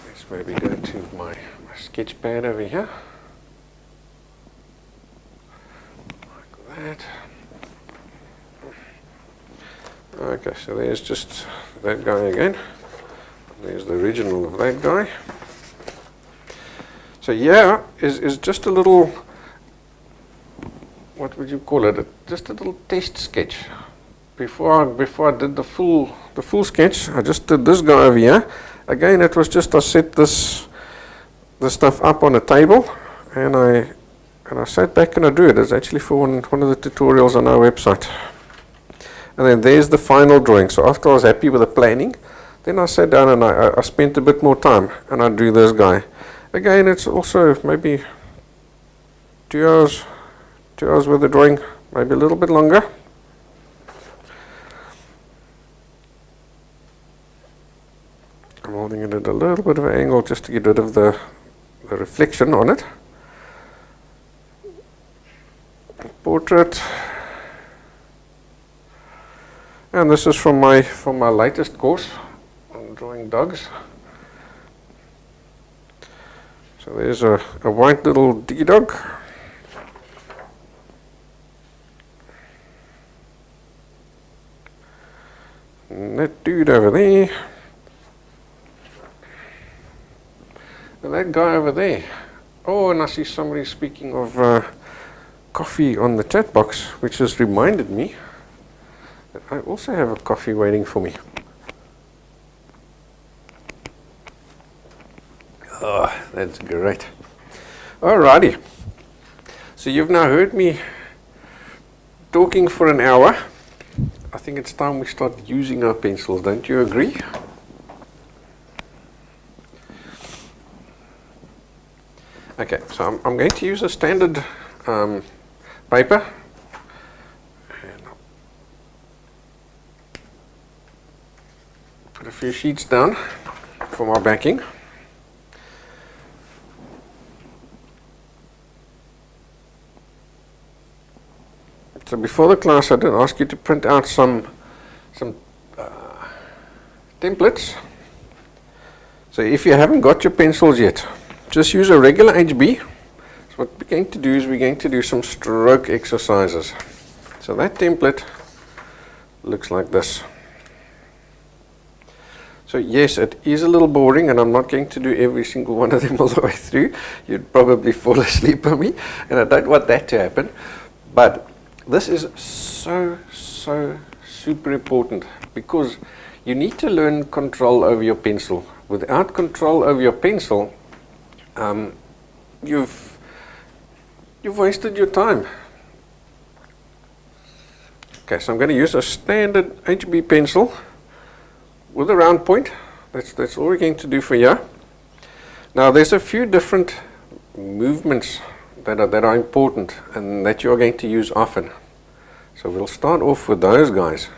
Let's maybe go to my sketch pad over here. Like that. Okay, so there's just that guy again. There's the original of that guy. So yeah, is just a little, what would you call it? Just a little test sketch. Before I did the full sketch, I just did this guy over here. Again, it was just I set this stuff up on a table, and I sat back and I drew it. It's actually for one of the tutorials on our website. And then there's the final drawing. So after I was happy with the planning, then I sat down and I spent a bit more time and I drew this guy. Again, it's also maybe 2 hours worth of drawing, maybe a little bit longer. I'm holding it at a little bit of an angle just to get rid of the reflection on it. Portrait. And this is from my latest course on drawing dogs. So there's a white little diggy dog. And that dude over there. And that guy over there. Oh, and I see somebody speaking of coffee on the chat box, which has reminded me that I also have a coffee waiting for me. Oh, that's great. Alrighty. So you've now heard me talking for an hour. I think it's time we start using our pencils, don't you agree? Okay, so I'm going to use a standard paper. And I'll put a few sheets down for my backing. So before the class, I did ask you to print out some templates. So if you haven't got your pencils yet, just use a regular HB. So what we're going to do is we're going to do some stroke exercises. So that template looks like this. So yes, it is a little boring, and I'm not going to do every single one of them all the way through. You'd probably fall asleep on me, and I don't want that to happen. But this is so super important, because you need to learn control over your pencil. Without control over your pencil, you've wasted your time. Okay, so I'm going to use a standard HB pencil with a round point. That's all we're going to do for here. Now there's a few different movements that are important and that you're going to use often. So we'll start off with those guys.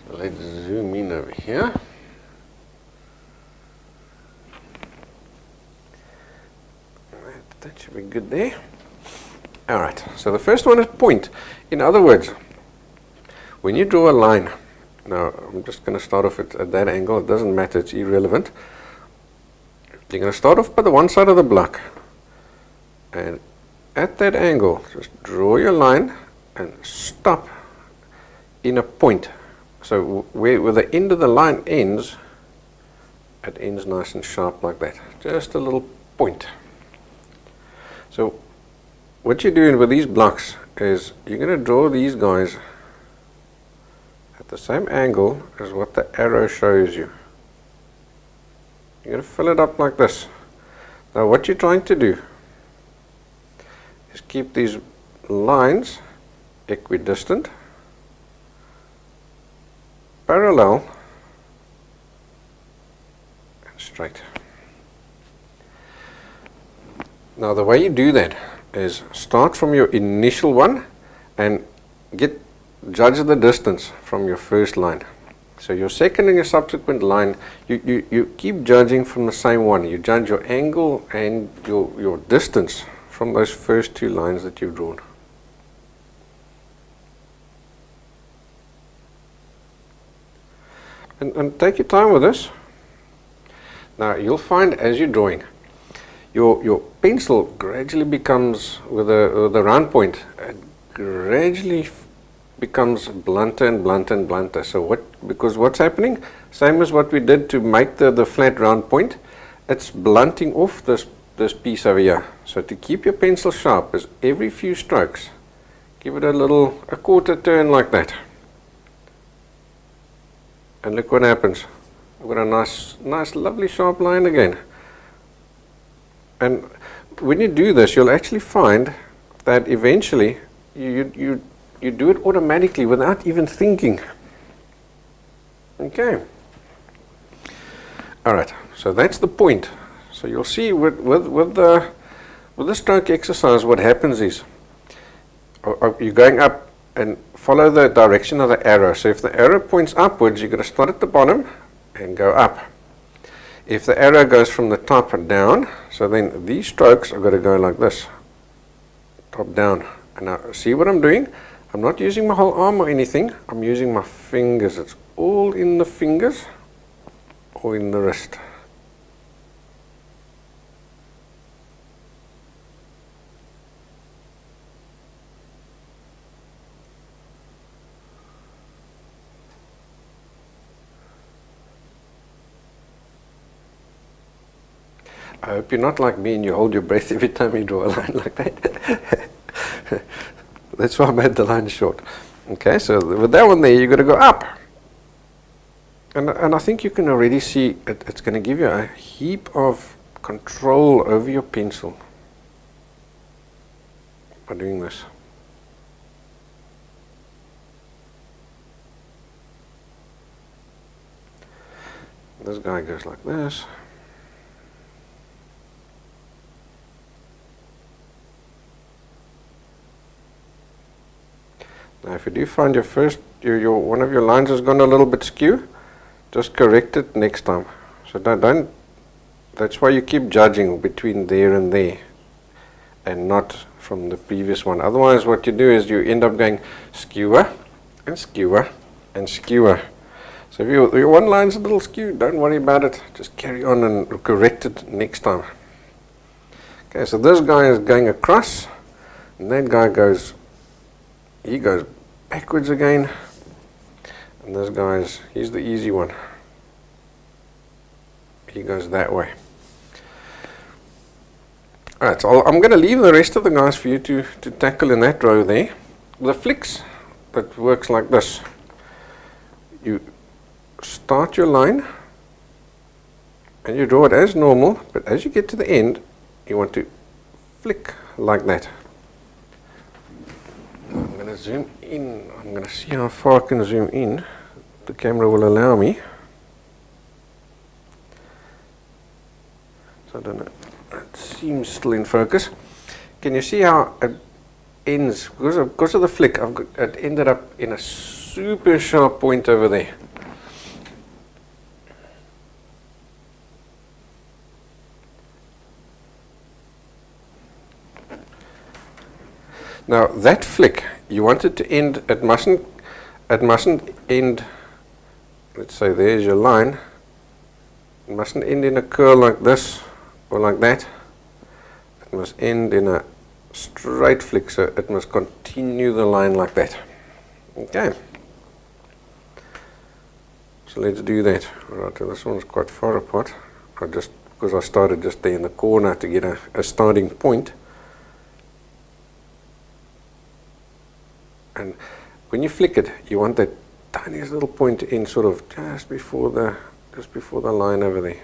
So let's zoom in over here. That should be good there. Alright, so the first one is point. In other words, when you draw a line, now I'm just going to start off at that angle, it doesn't matter, it's irrelevant. You're going to start off by the one side of the block, and at that angle just draw your line and stop in a point. So where the end of the line ends, it ends nice and sharp like that, just a little point. So what you're doing with these blocks is you're going to draw these guys at the same angle as what the arrow shows you. You're going to fill it up like this. Now what you're trying to do is keep these lines equidistant, parallel, and straight. Now the way you do that is start from your initial one and judge the distance from your first line. So your second and your subsequent line, you keep judging from the same one. You judge your angle and your distance from those first two lines that you've drawn. And take your time with this. Now you'll find as you're drawing, your pencil gradually becomes, with the round point, gradually becomes blunter and blunter and blunter. So because what's happening, same as what we did to make the flat round point, it's blunting off this piece over here. So to keep your pencil sharp is every few strokes, give it a quarter turn like that. And look what happens. I've got a nice lovely sharp line again. And when you do this, you'll actually find that eventually you do it automatically without even thinking. Okay. Alright, so that's the point. So you'll see with the stroke exercise, what happens is you're going up and follow the direction of the arrow. So if the arrow points upwards, you're going to start at the bottom and go up. If the arrow goes from the top and down, so then these strokes are going to go like this, top down. And now see what I'm doing? I'm not using my whole arm or anything, I'm using my fingers. It's all in the fingers or in the wrist. I hope you're not like me and you hold your breath every time you draw a line like that. That's why I made the line short. Okay, so with that one there, you're going to go up. And I think you can already see it's going to give you a heap of control over your pencil by doing this. This guy goes like this. Now if you do find one of your lines has gone a little bit skew, just correct it next time. So don't that's why you keep judging between there and there and not from the previous one. Otherwise what you do is you end up going skewer and skewer and skewer. So if your one line's a little skewed, don't worry about it. Just carry on and correct it next time. Okay, so this guy is going across and that guy goes backwards again, and this guy's, he's the easy one. He goes that way. Alright, so I'm going to leave the rest of the guys for you to tackle in that row there. The flicks, that works like this. You start your line and you draw it as normal, but as you get to the end, you want to flick like that. I'm going to zoom in. I'm going to see how far I can zoom in. The camera will allow me. So I don't know. It seems still in focus. Can you see how it ends? Because of the flick, it ended up in a super sharp point over there. Now that flick, you want it to end, it mustn't end, let's say there's your line, it mustn't end in a curl like this or like that. It must end in a straight flick, so it must continue the line like that. Okay. So let's do that. Alright, so this one's quite far apart. Because I started just there in the corner to get a starting point. And when you flick it, you want that tiniest little point to end sort of just before the line over there.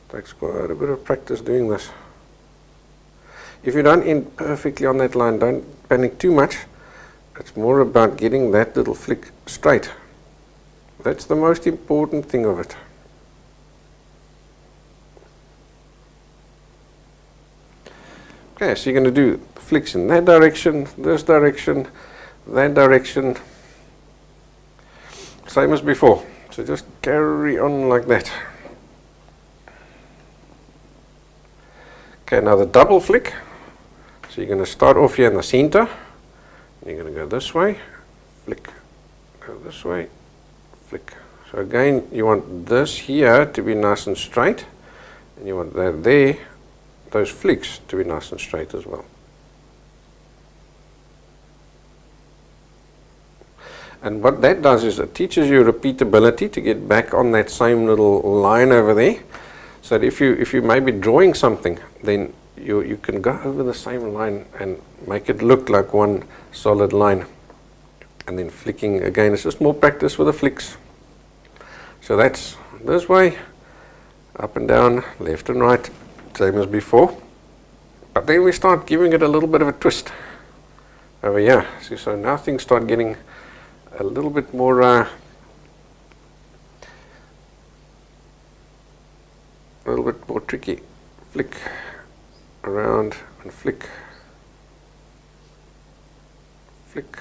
Takes quite a bit of practice doing this. If you don't end perfectly on that line, don't panic too much. It's more about getting that little flick straight. That's the most important thing of it. Okay, so you're going to do flicks in that direction, this direction, that direction, same as before. So just carry on like that. Okay, now the double flick. So you're going to start off here in the center. You're going to go this way, flick, go this way, flick. So again, you want this here to be nice and straight, and you want that there, those flicks to be nice and straight as well. And what that does is it teaches you repeatability to get back on that same little line over there. So that if you may be drawing something, then you can go over the same line and make it look like one solid line. And then flicking again, it's just more practice with the flicks. So that's this way, up and down, left and right, same as before. But then we start giving it a little bit of a twist over here. See, so now things start getting a little bit more tricky. Flick around and flick, flick,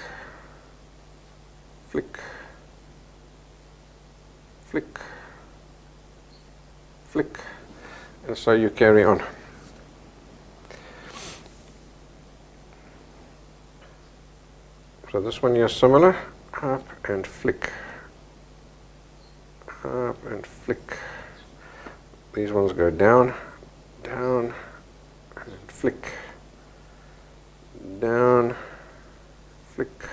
flick, flick, flick, and so you carry on. So this one here is similar. Up and flick, up and flick. These ones go down, down, and flick, down, flick.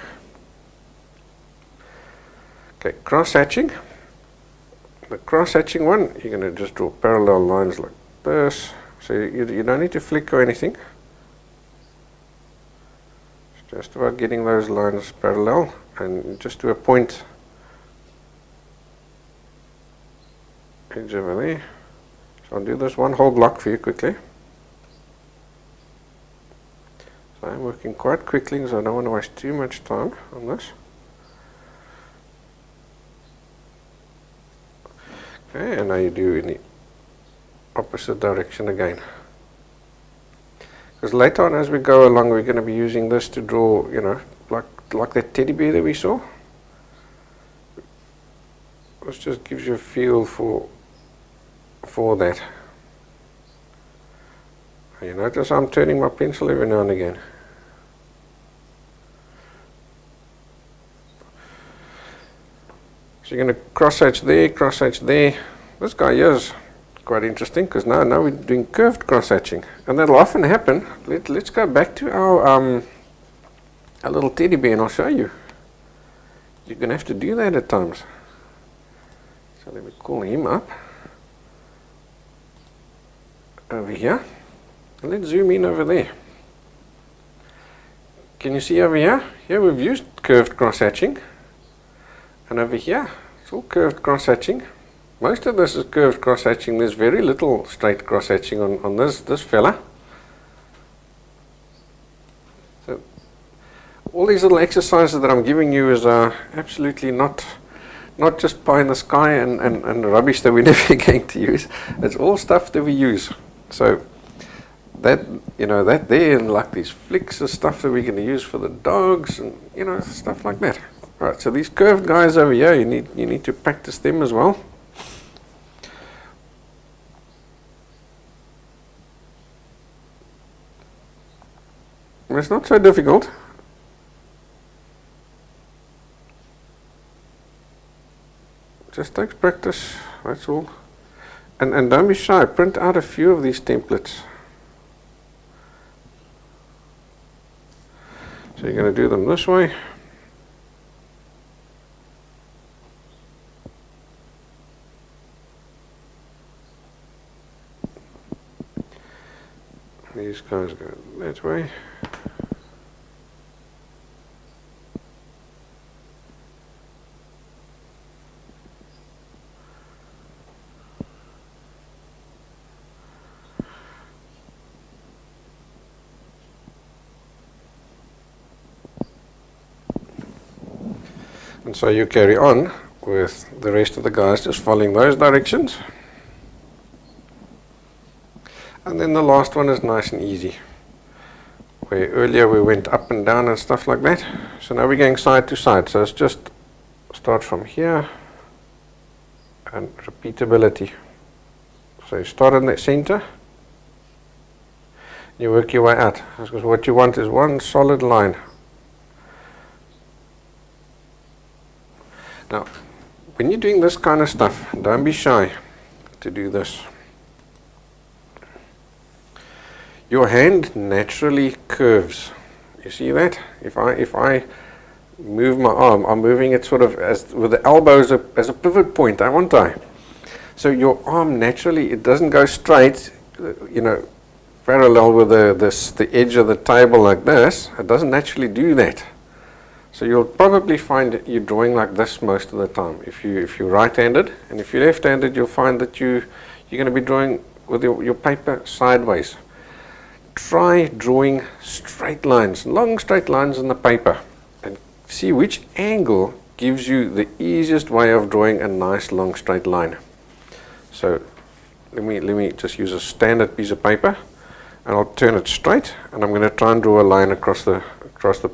Okay, cross hatching. The cross hatching one, you're going to just draw parallel lines like this. So you don't need to flick or anything. It's just about getting those lines parallel. And just do a point edge over there. So I'll do this one whole block for you quickly. So I'm working quite quickly because I don't want to waste too much time on this. Okay, and now you do in the opposite direction again. Because later on as we go along, we're going to be using this to draw, you know, like that teddy bear that we saw. This just gives you a feel for that. You notice I'm turning my pencil every now and again. So you're going to cross hatch there, cross hatch there. This guy here is quite interesting because now we're doing curved cross hatching, and that'll often happen. Let's go back to our little teddy bear and I'll show you. You're going to have to do that at times. So let me call him up over here. And let's zoom in over there. Can you see over here? Here we've used curved cross hatching. And over here, it's all curved cross hatching. Most of this is curved cross hatching. There's very little straight cross hatching on this fella. So all these little exercises that I'm giving you is absolutely not just pie in the sky and rubbish that we're never going to use. It's all stuff that we use. So that, you know, that there, and like these flicks is stuff that we're going to use for the dogs and, you know, stuff like that. Right, so these curved guys over here, you need to practice them as well. It's not so difficult. Just takes practice, that's all. And don't be shy, print out a few of these templates. So you're going to do them this way. These guys go that way. And so you carry on with the rest of the guys just following those directions. And then the last one is nice and easy, where earlier we went up and down and stuff like that. So now we're going side to side. So it's just start from here and repeatability. So you start in the center, you work your way out, because what you want is one solid line. Now, when you're doing this kind of stuff, don't be shy to do this. Your hand naturally curves. You see that? If I move my arm, I'm moving it sort of as with the elbow as a pivot point, won't I? So your arm naturally, it doesn't go straight, parallel with the edge of the table like this. It doesn't naturally do that. So you'll probably find you're drawing like this most of the time. If you're right-handed, and if you're left-handed, you'll find that you're going to be drawing with your paper sideways. Try drawing straight lines, long straight lines on the paper, and see which angle gives you the easiest way of drawing a nice long straight line. So let me just use a standard piece of paper, and I'll turn it straight, and I'm going to try and draw a line across the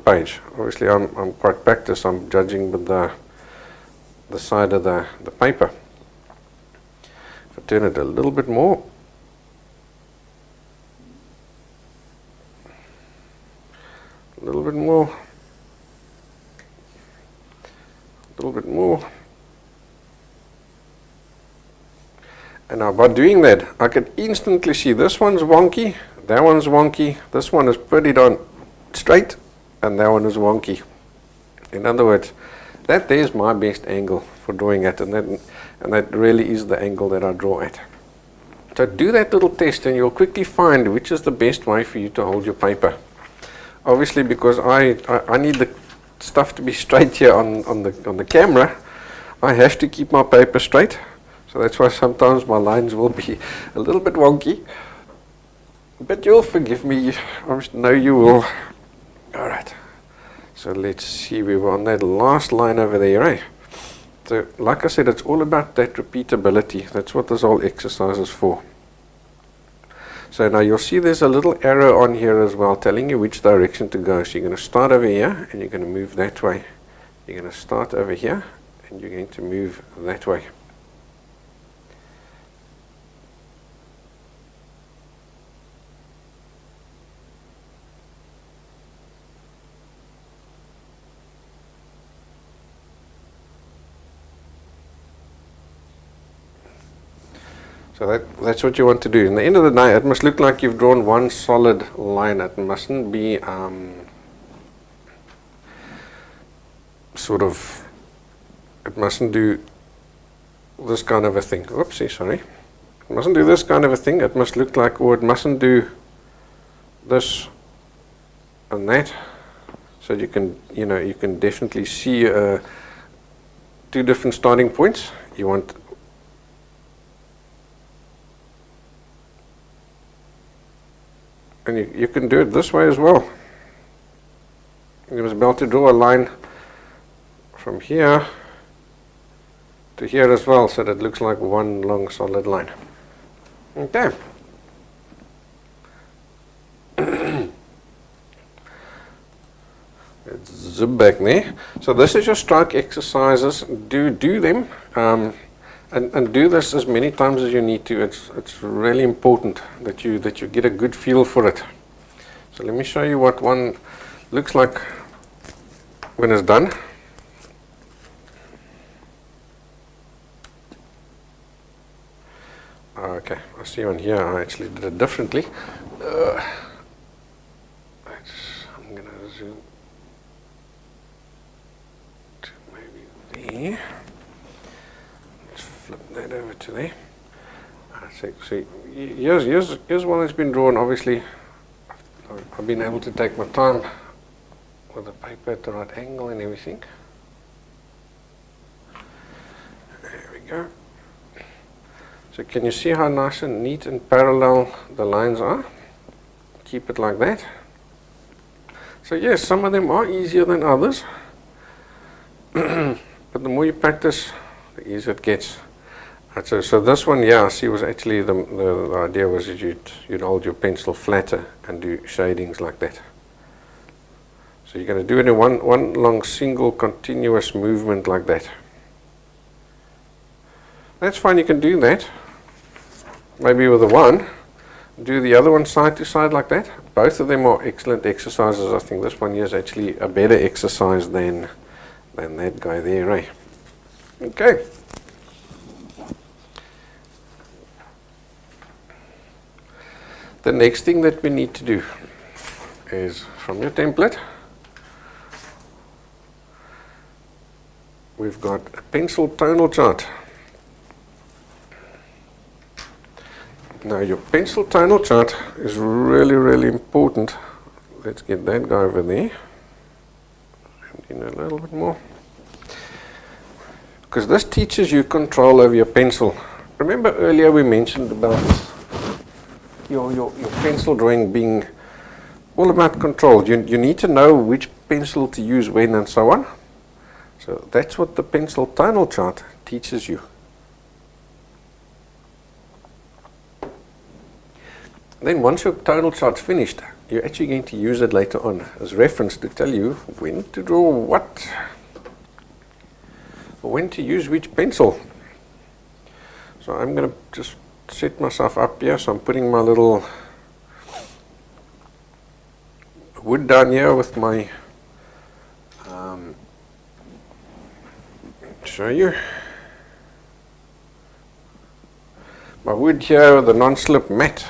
page. Obviously I'm quite practiced. I'm judging with the side of the paper. If I turn it a little bit more, a little bit more, and now by doing that I can instantly see this one's wonky, that one's wonky, this one is pretty darn straight, and that one is wonky. In other words, that there's my best angle for drawing at, and that really is the angle that I draw at. So do that little test and you'll quickly find which is the best way for you to hold your paper. Obviously, because I need the stuff to be straight here on the camera, I have to keep my paper straight. So that's why sometimes my lines will be a little bit wonky. But you'll forgive me. I know you will. Alright. So let's see, we were on that last line over there, eh? So like I said, it's all about that repeatability. That's what this whole exercise is for. So now you'll see there's a little arrow on here as well telling you which direction to go. So you're going to start over here and you're going to move that way. You're going to start over here and you're going to move that way. So that's what you want to do. In the end of the day, it must look like you've drawn one solid line. It mustn't be it mustn't do this kind of a thing. Oopsie, sorry. It mustn't do this kind of a thing. It must look like, or it mustn't do this and that. So you can definitely see two different starting points. You want and you can do it this way as well. You must be able to draw a line from here to here as well, so that it looks like one long solid line. Okay. Let's zip back there. So this is your stroke exercises. Do them. And do this as many times as you need to. It's really important that you get a good feel for it. So let me show you what one looks like when it's done. Okay, I see on here I actually did it differently. I'm going to zoom to maybe there. Flip that over to there. See, here's one that's been drawn. Obviously, I've been able to take my time with the paper at the right angle and everything. There we go. So can you see how nice and neat and parallel the lines are? Keep it like that. So yes, some of them are easier than others. But the more you practice, the easier it gets. Right, so this one, yeah, I see, was actually the idea was that you'd hold your pencil flatter and do shadings like that. So you're going to do it in one long single continuous movement like that. That's fine, you can do that. Maybe with the one, do the other one side to side like that. Both of them are excellent exercises. I think this one here is actually a better exercise than that guy there, eh? Okay. The next thing that we need to do is, from your template, we've got a pencil tonal chart. Now your pencil tonal chart is really, really important. Let's get that guy over there. In a little bit more. Because this teaches you control over your pencil. Remember earlier we mentioned about your pencil drawing being all about control. You need to know which pencil to use when and so on. So that's what the pencil tonal chart teaches you. Then once your tonal chart's finished, you're actually going to use it later on as reference to tell you when to draw what, or when to use which pencil. So I'm going to just set myself up here. So I'm putting my little wood down here with my, show you, my wood here with the non-slip mat.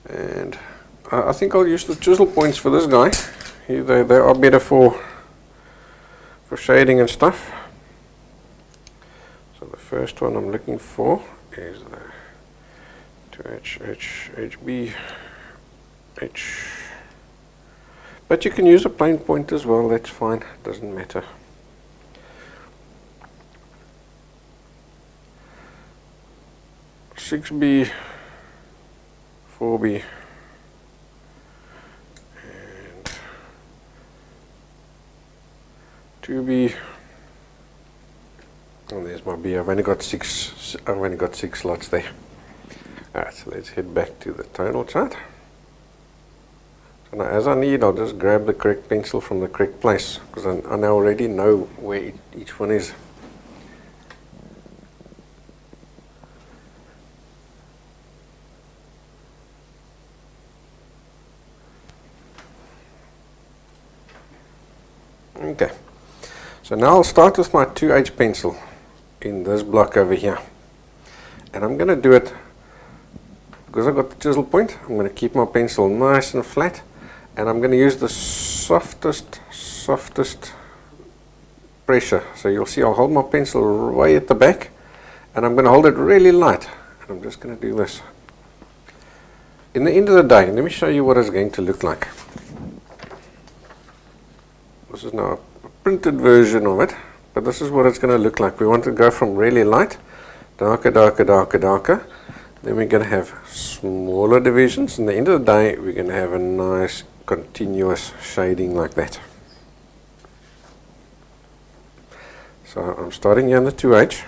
And I think I'll use the chisel points for this guy. They are better for shading and stuff. So the first one I'm looking for is the 2H, H. But you can use a plain point as well, that's fine, doesn't matter. B, 4B, and 2B, and there's my B. I've only got six slots there. Alright, so let's head back to the tonal chart. So now as I need, I'll just grab the correct pencil from the correct place, because I now already know where each one is. Okay, so now I'll start with my 2H pencil in this block over here, and I'm going to do it because I've got the chisel point. I'm going to keep my pencil nice and flat, and I'm going to use the softest pressure. So you'll see I'll hold my pencil way at the back, and I'm going to hold it really light, and I'm just going to do this. In the end of the day, let me show you what it's going to look like. This is now a printed version of it, but this is what it's going to look like. We want to go from really light, darker, darker, darker, darker. Then we're going to have smaller divisions. In the end of the day, we're going to have a nice continuous shading like that. So I'm starting here on the 2H.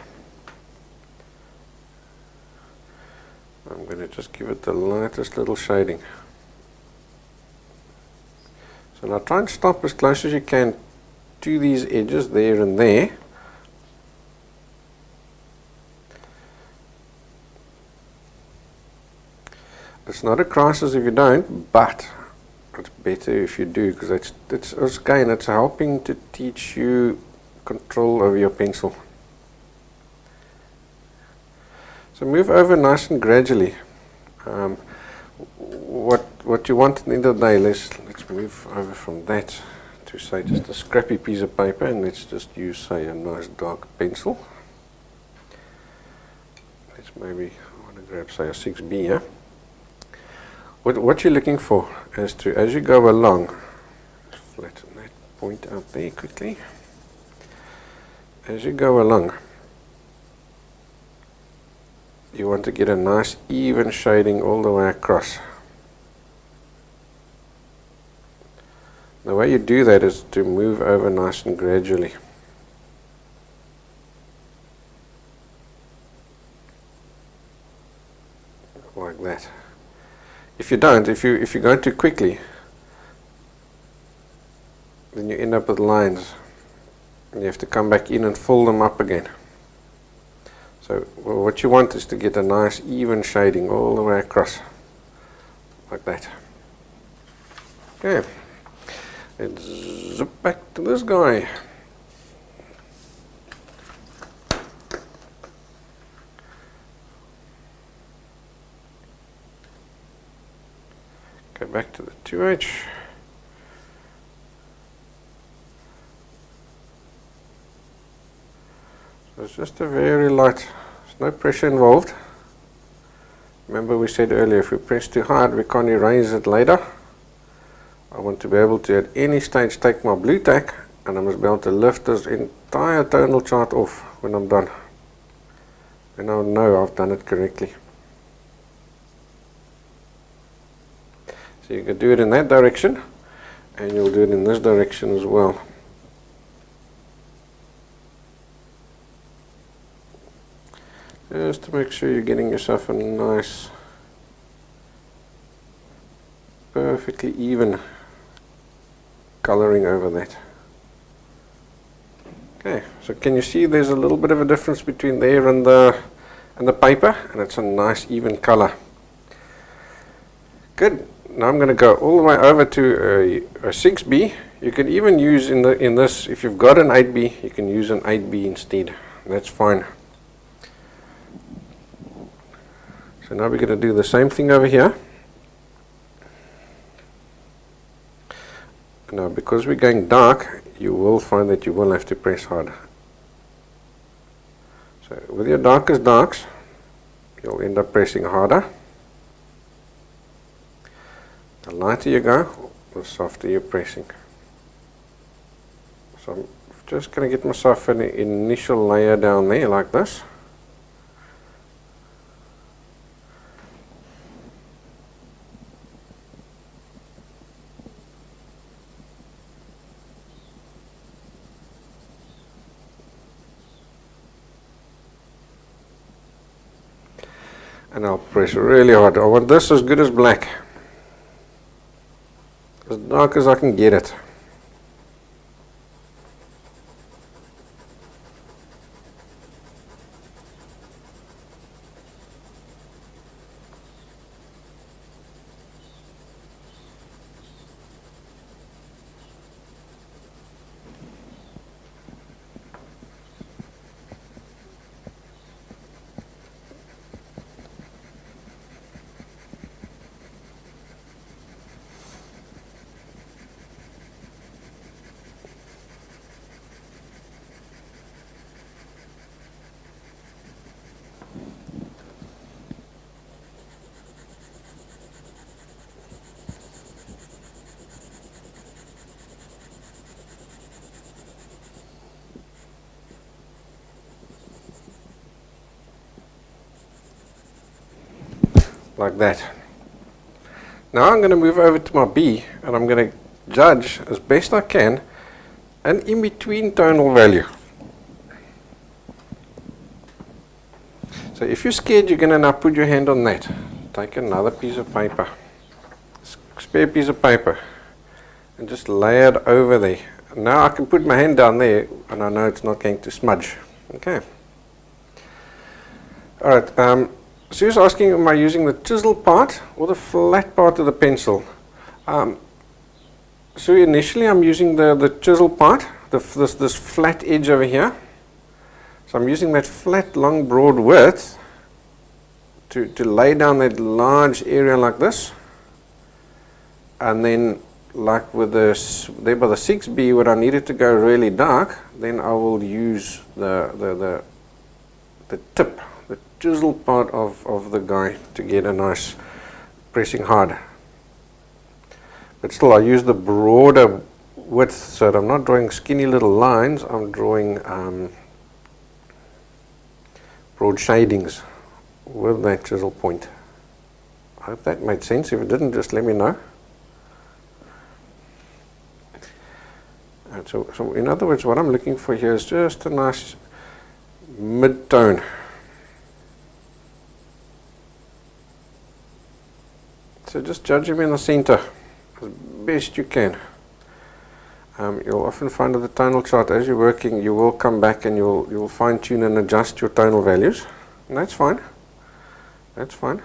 I'm going to just give it the lightest little shading. So now try and stop as close as you can to these edges there and there. It's not a crisis if you don't, but it's better if you do, because it's helping to teach you control over your pencil. So move over nice and gradually. What you want at the end of the day, let's move over from that to say just a scrappy piece of paper, and let's just use, say, a nice dark pencil. Let's maybe, I want to grab, say, a 6B here. What you're looking for is to, as you go along, just flatten that point out there quickly. As you go along, you want to get a nice even shading all the way across. The way you do that is to move over nice and gradually. Like that. If you don't, if you go too quickly, then you end up with lines. And you have to come back in and fill them up again. So what you want is to get a nice even shading all the way across. Like that. Okay. Let's zip back to this guy. Go back to the 2H. So it's just a very light, there's no pressure involved. Remember we said earlier, if we press too hard we can't erase it later. I want to be able to at any stage take my blue tack and I must be able to lift this entire tonal chart off when I'm done. And I'll know I've done it correctly. So you can do it in that direction and you'll do it in this direction as well. Just to make sure you're getting yourself a nice, perfectly even coloring over that. Okay, so can you see there's a little bit of a difference between there and the paper, and it's a nice even color. Good. Now I'm going to go all the way over to a 6B. You can even use in this, if you've got an 8B, you can use an 8B instead. That's fine. So now we're going to do the same thing over here. Now because we're going dark, you will find that you will have to press hard. So with your darkest darks, you'll end up pressing harder. The lighter you go, the softer you're pressing. So I'm just going to get myself an initial layer down there like this. And I'll press really hard. I want this as good as black. As dark as I can get it. Like that. Now I'm going to move over to my B and I'm going to judge as best I can an in-between tonal value. So if you're scared you're going to now put your hand on that. Take another piece of paper, spare piece of paper, and just lay it over there. Now I can put my hand down there and I know it's not going to smudge. Okay. Alright, so he's asking, am I using the chisel part or the flat part of the pencil? So initially I'm using the chisel part, this flat edge over here. So I'm using that flat, long, broad width to lay down that large area like this. And then like with there by the 6B, when I need it to go really dark, then I will use the tip, the chisel part of the guy to get a nice pressing hard. But still I use the broader width so that I'm not drawing skinny little lines, I'm drawing broad shadings with that chisel point. I hope that made sense. If it didn't, just let me know. And so in other words, what I'm looking for here is just a nice mid-tone. So just judge him in the center as best you can. You'll often find that the tonal chart, as you're working, you will come back and you'll fine tune and adjust your tonal values, and that's fine. That's fine.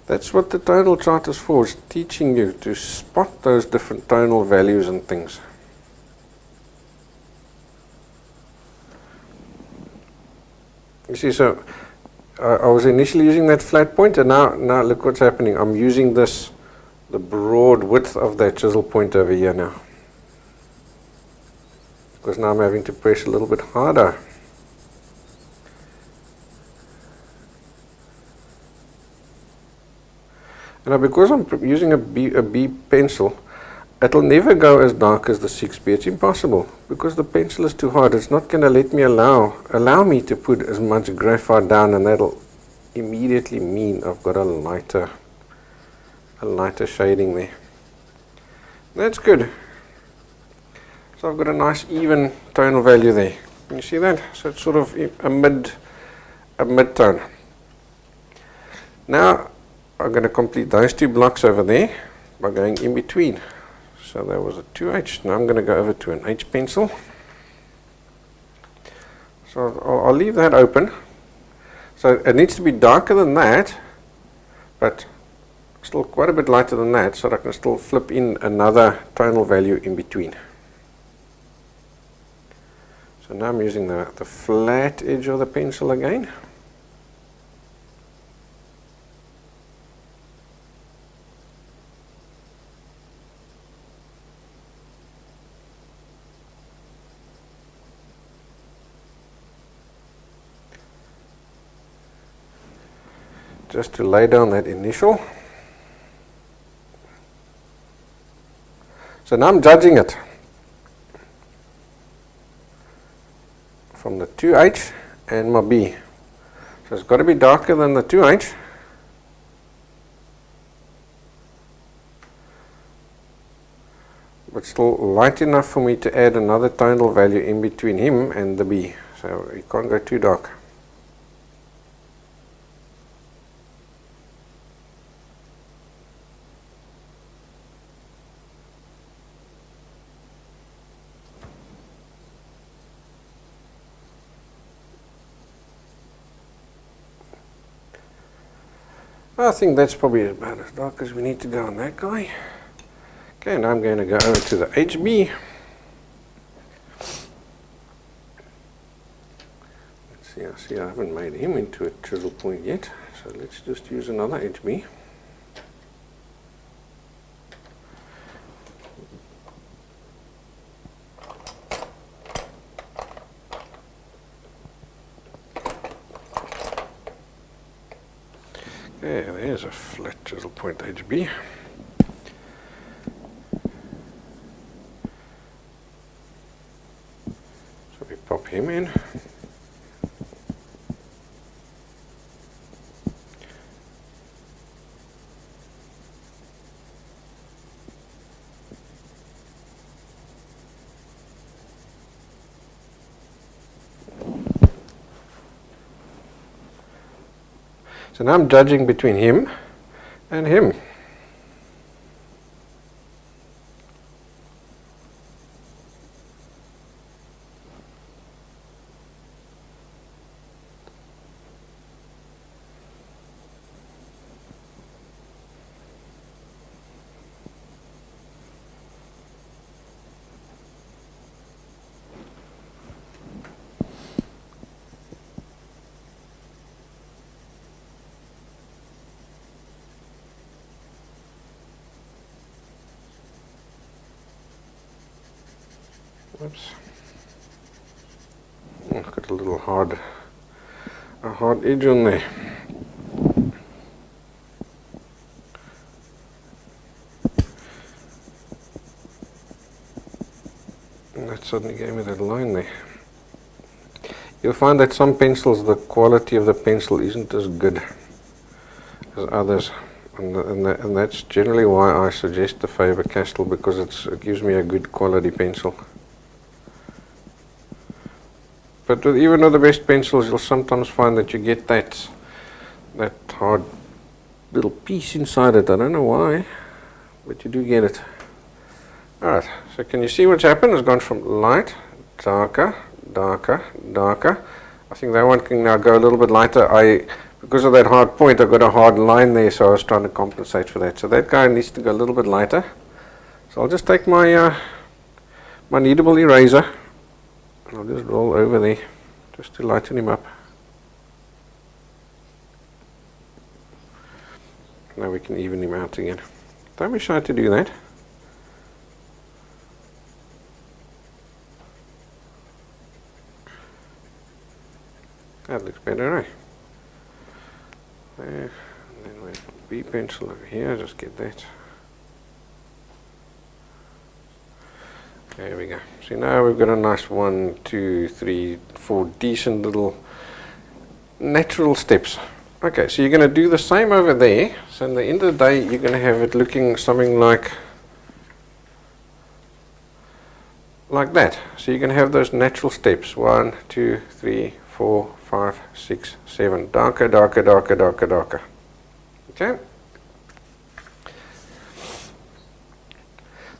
That's what the tonal chart is for, is teaching you to spot those different tonal values and things. You see, so I was initially using that flat point, and now look what's happening. I'm using the broad width of that chisel point over here now. Because now I'm having to press a little bit harder. Now because I'm using a B pencil, it'll never go as dark as the 6B. It's impossible because the pencil is too hard. It's not going to let me allow me to put as much graphite down, and that'll immediately mean I've got a lighter shading there. That's good. So I've got a nice even tonal value there. Can you see that? So it's sort of a mid-tone. Now I'm going to complete those two blocks over there by going in between. So that was a 2H. Now I'm going to go over to an H pencil. So I'll leave that open. So it needs to be darker than that, but still quite a bit lighter than that, so that I can still flip in another tonal value in between. So now I'm using the flat edge of the pencil again. Just to lay down that initial. So now I'm judging it from the 2H and my B. So it's got to be darker than the 2H. But still light enough for me to add another tonal value in between him and the B. So you can't go too dark. I think that's probably about as dark as we need to go on that guy. Okay, now I'm going to go over to the HB. Let's see, I haven't made him into a chisel point yet, so let's just use another HB. Okay, there's a flat chisel point HB. So we pop him in. So now I'm judging between him and him. Oops. I've got a little hard edge on there. And that suddenly gave me that line there. You'll find that some pencils, the quality of the pencil isn't as good as others, and that's generally why I suggest the Faber-Castell, because it gives me a good quality pencil. But even with the best pencils, you'll sometimes find that you get that hard little piece inside it. I don't know why, but you do get it. Alright, so can you see what's happened? It's gone from light, darker, darker, darker. I think that one can now go a little bit lighter. Because of that hard point, I've got a hard line there, so I was trying to compensate for that. So that guy needs to go a little bit lighter. So I'll just take my my kneadable eraser, and I'll just roll over there, just to lighten him up. Now we can even him out again. Don't be shy to do that. That looks better, eh? There, and then we have a B pencil over here, just get that. There we go. See, now we've got a nice 1, 2, 3, 4 decent little natural steps. Okay, so you're going to do the same over there. So in the end of the day, you're going to have it looking something like that. So you're going to have those natural steps. 1, 2, 3, 4, 5, 6, 7. Darker, darker, darker, darker, darker. Okay.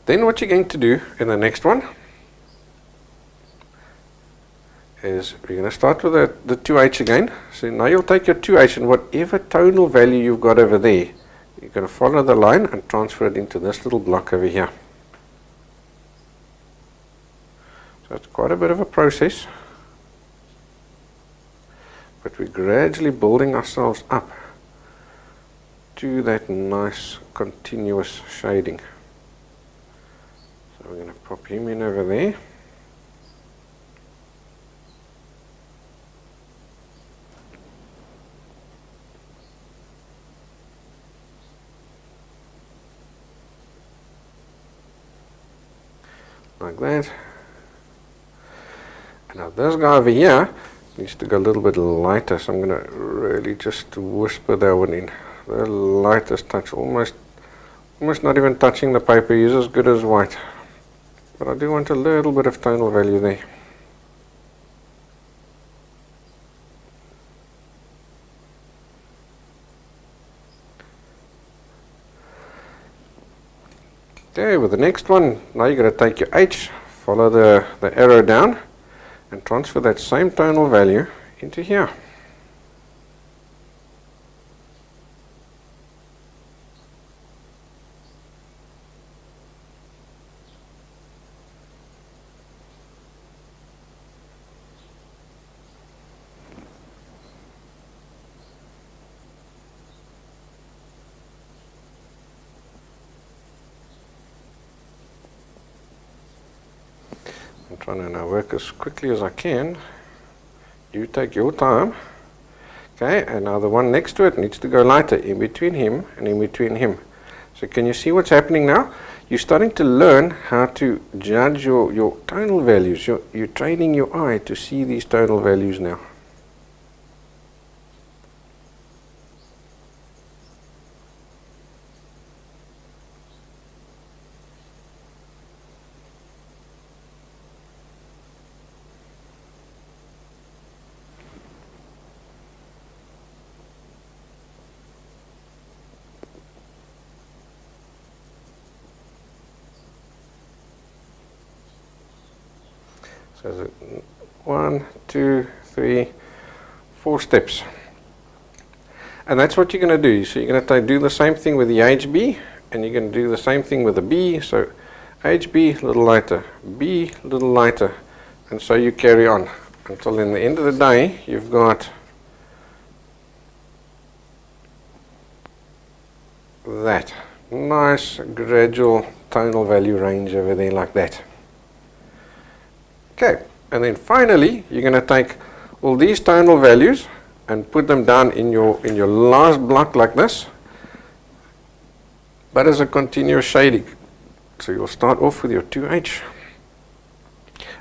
Then what you're going to do in the next one is we're going to start with the 2H again. So now you'll take your 2H and whatever tonal value you've got over there, you're going to follow the line and transfer it into this little block over here. So it's quite a bit of a process, but we're gradually building ourselves up to that nice continuous shading. So we're going to pop him in over there. Like that. And now this guy over here needs to go a little bit lighter, so I'm going to really just whisper that one in. The lightest touch, almost not even touching the paper. He's as good as white. But I do want a little bit of tonal value there. Okay, with the next one, now you're going to take your H, follow the arrow down, and transfer that same tonal value into here. I'm trying to now work as quickly as I can. You take your time. Okay, and now the one next to it needs to go lighter, in between him and in between him. So can you see what's happening now? You're starting to learn how to judge your tonal values. You're training your eye to see these tonal values now. So 1, 2, 3, 4 steps. And that's what you're going to do. So you're going to do the same thing with the HB, and you're going to do the same thing with the B. So HB, a little lighter, B, a little lighter, and so you carry on until in the end of the day you've got that nice gradual tonal value range over there like that. Okay, and then finally you're going to take all these tonal values and put them down in your last block like this, but as a continuous shading. So you'll start off with your 2H,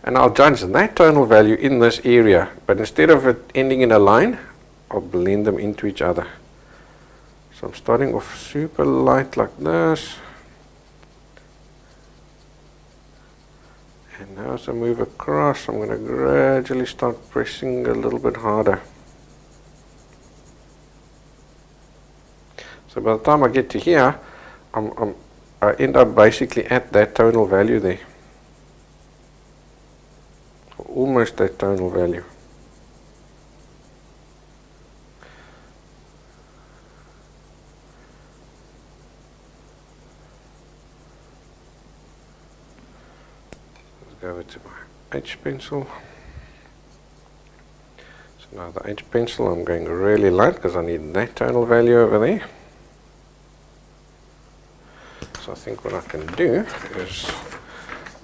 and I'll judge that tonal value in this area, but instead of it ending in a line, I'll blend them into each other. So I'm starting off super light like this, and now as I move across, I'm going to gradually start pressing a little bit harder. So by the time I get to here, I end up basically at that tonal value there. Almost that tonal value. Let's go over to my H pencil. So now the H pencil, I'm going really light because I need that tonal value over there. So I think what I can do is,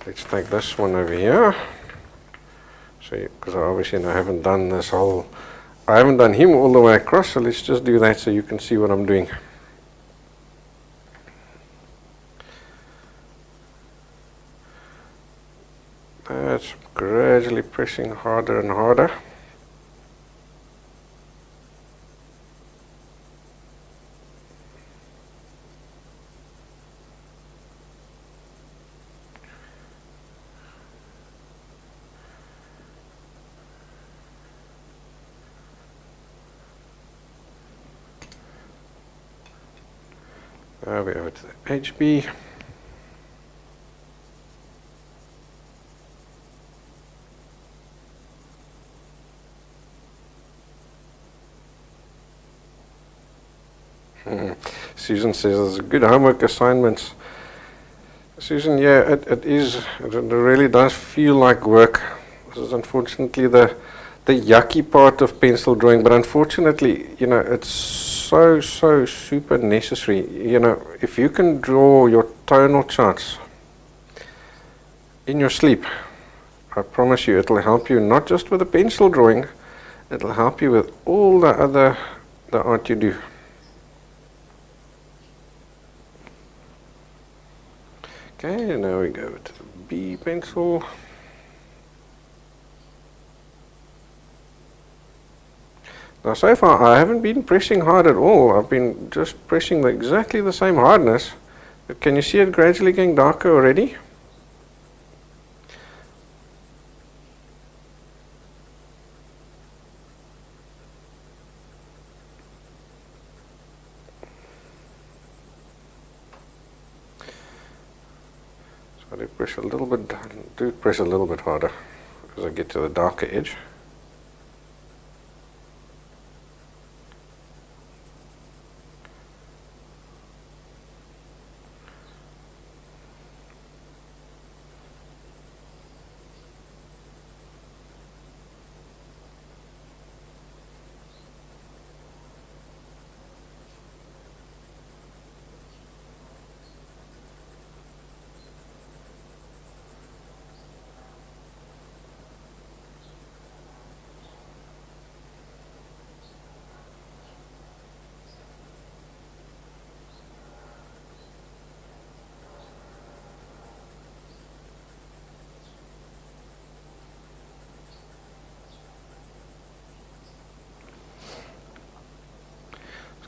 let's take this one over here. So, because obviously I haven't done this whole, I haven't done him all the way across, so let's just do that so you can see what I'm doing. That's gradually pressing harder and harder. We're over to the HB. Susan says there's good homework assignments. Susan, yeah, it is. It really does feel like work. This is unfortunately the yucky part of pencil drawing, but unfortunately, you know, it's so super necessary. You know, if you can draw your tonal charts in your sleep, I promise you it'll help you not just with the pencil drawing, it'll help you with all the art you do. Okay, now we go to the B pencil. Now so far I haven't been pressing hard at all. I've been just pressing exactly the same hardness. But can you see it gradually getting darker already? So I do press a little bit harder as I get to the darker edge.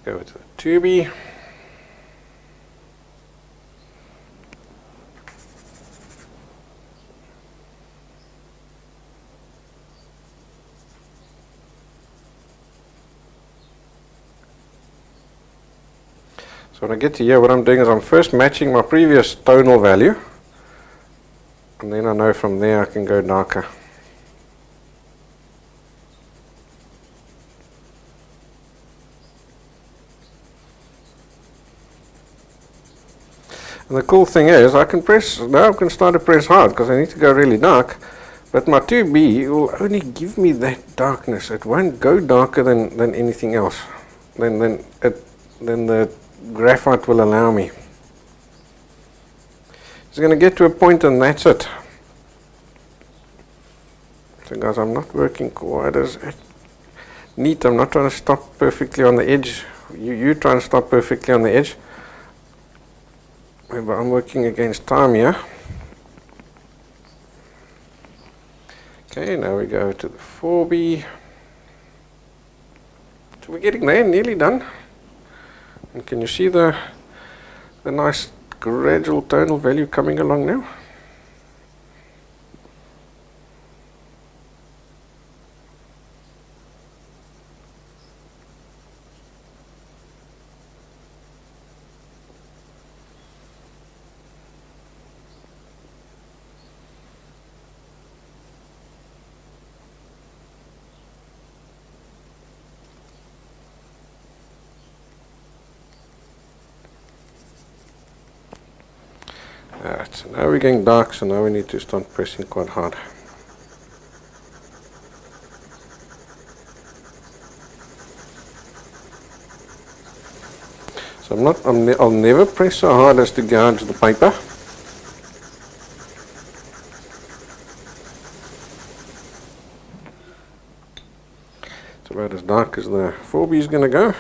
Go to the 2B. So when I get to here, what I'm doing is I'm first matching my previous tonal value, and then I know from there I can go darker. And the cool thing is, I can start to press hard because I need to go really dark, but my 2B will only give me that darkness. It won't go darker than anything else. Then the graphite will allow me. It's going to get to a point and that's it. So guys, I'm not working quite as neat. I'm not trying to stop perfectly on the edge. You try and stop perfectly on the edge. But I'm working against time here. Okay, now we go to the 4B. So we're getting there, nearly done. And can you see the nice gradual tonal value coming along now? Alright, so now we're getting dark, so now we need to start pressing quite hard. So I'll never press so hard as to gouge the paper. It's about as dark as the 4B is going to go.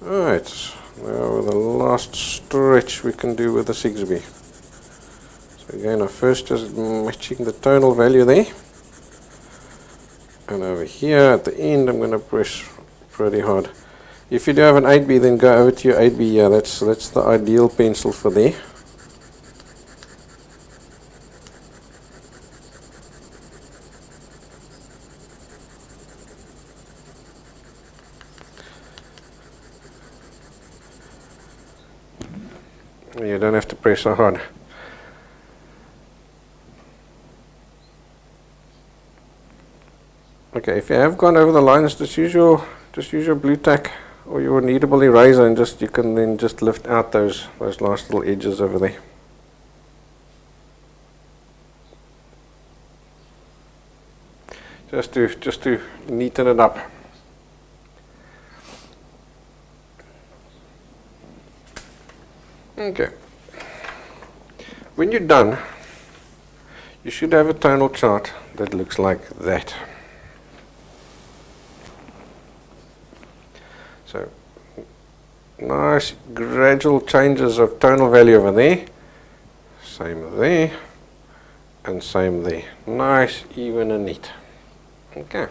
Alright, now the last stretch we can do with the 6B. So again, I first just matching the tonal value there. And over here at the end I'm going to press pretty hard. If you do have an 8B, then go over to your 8B. Yeah, that's the ideal pencil for there. You don't have to press so hard. Okay, if you have gone over the lines, just use your blue tack or your kneadable eraser, and you can then just lift out those last little edges over there. Just to neaten it up. Okay. When you're done, you should have a tonal chart that looks like that. So, nice gradual changes of tonal value over there, same there, and same there. Nice, even and neat. Okay.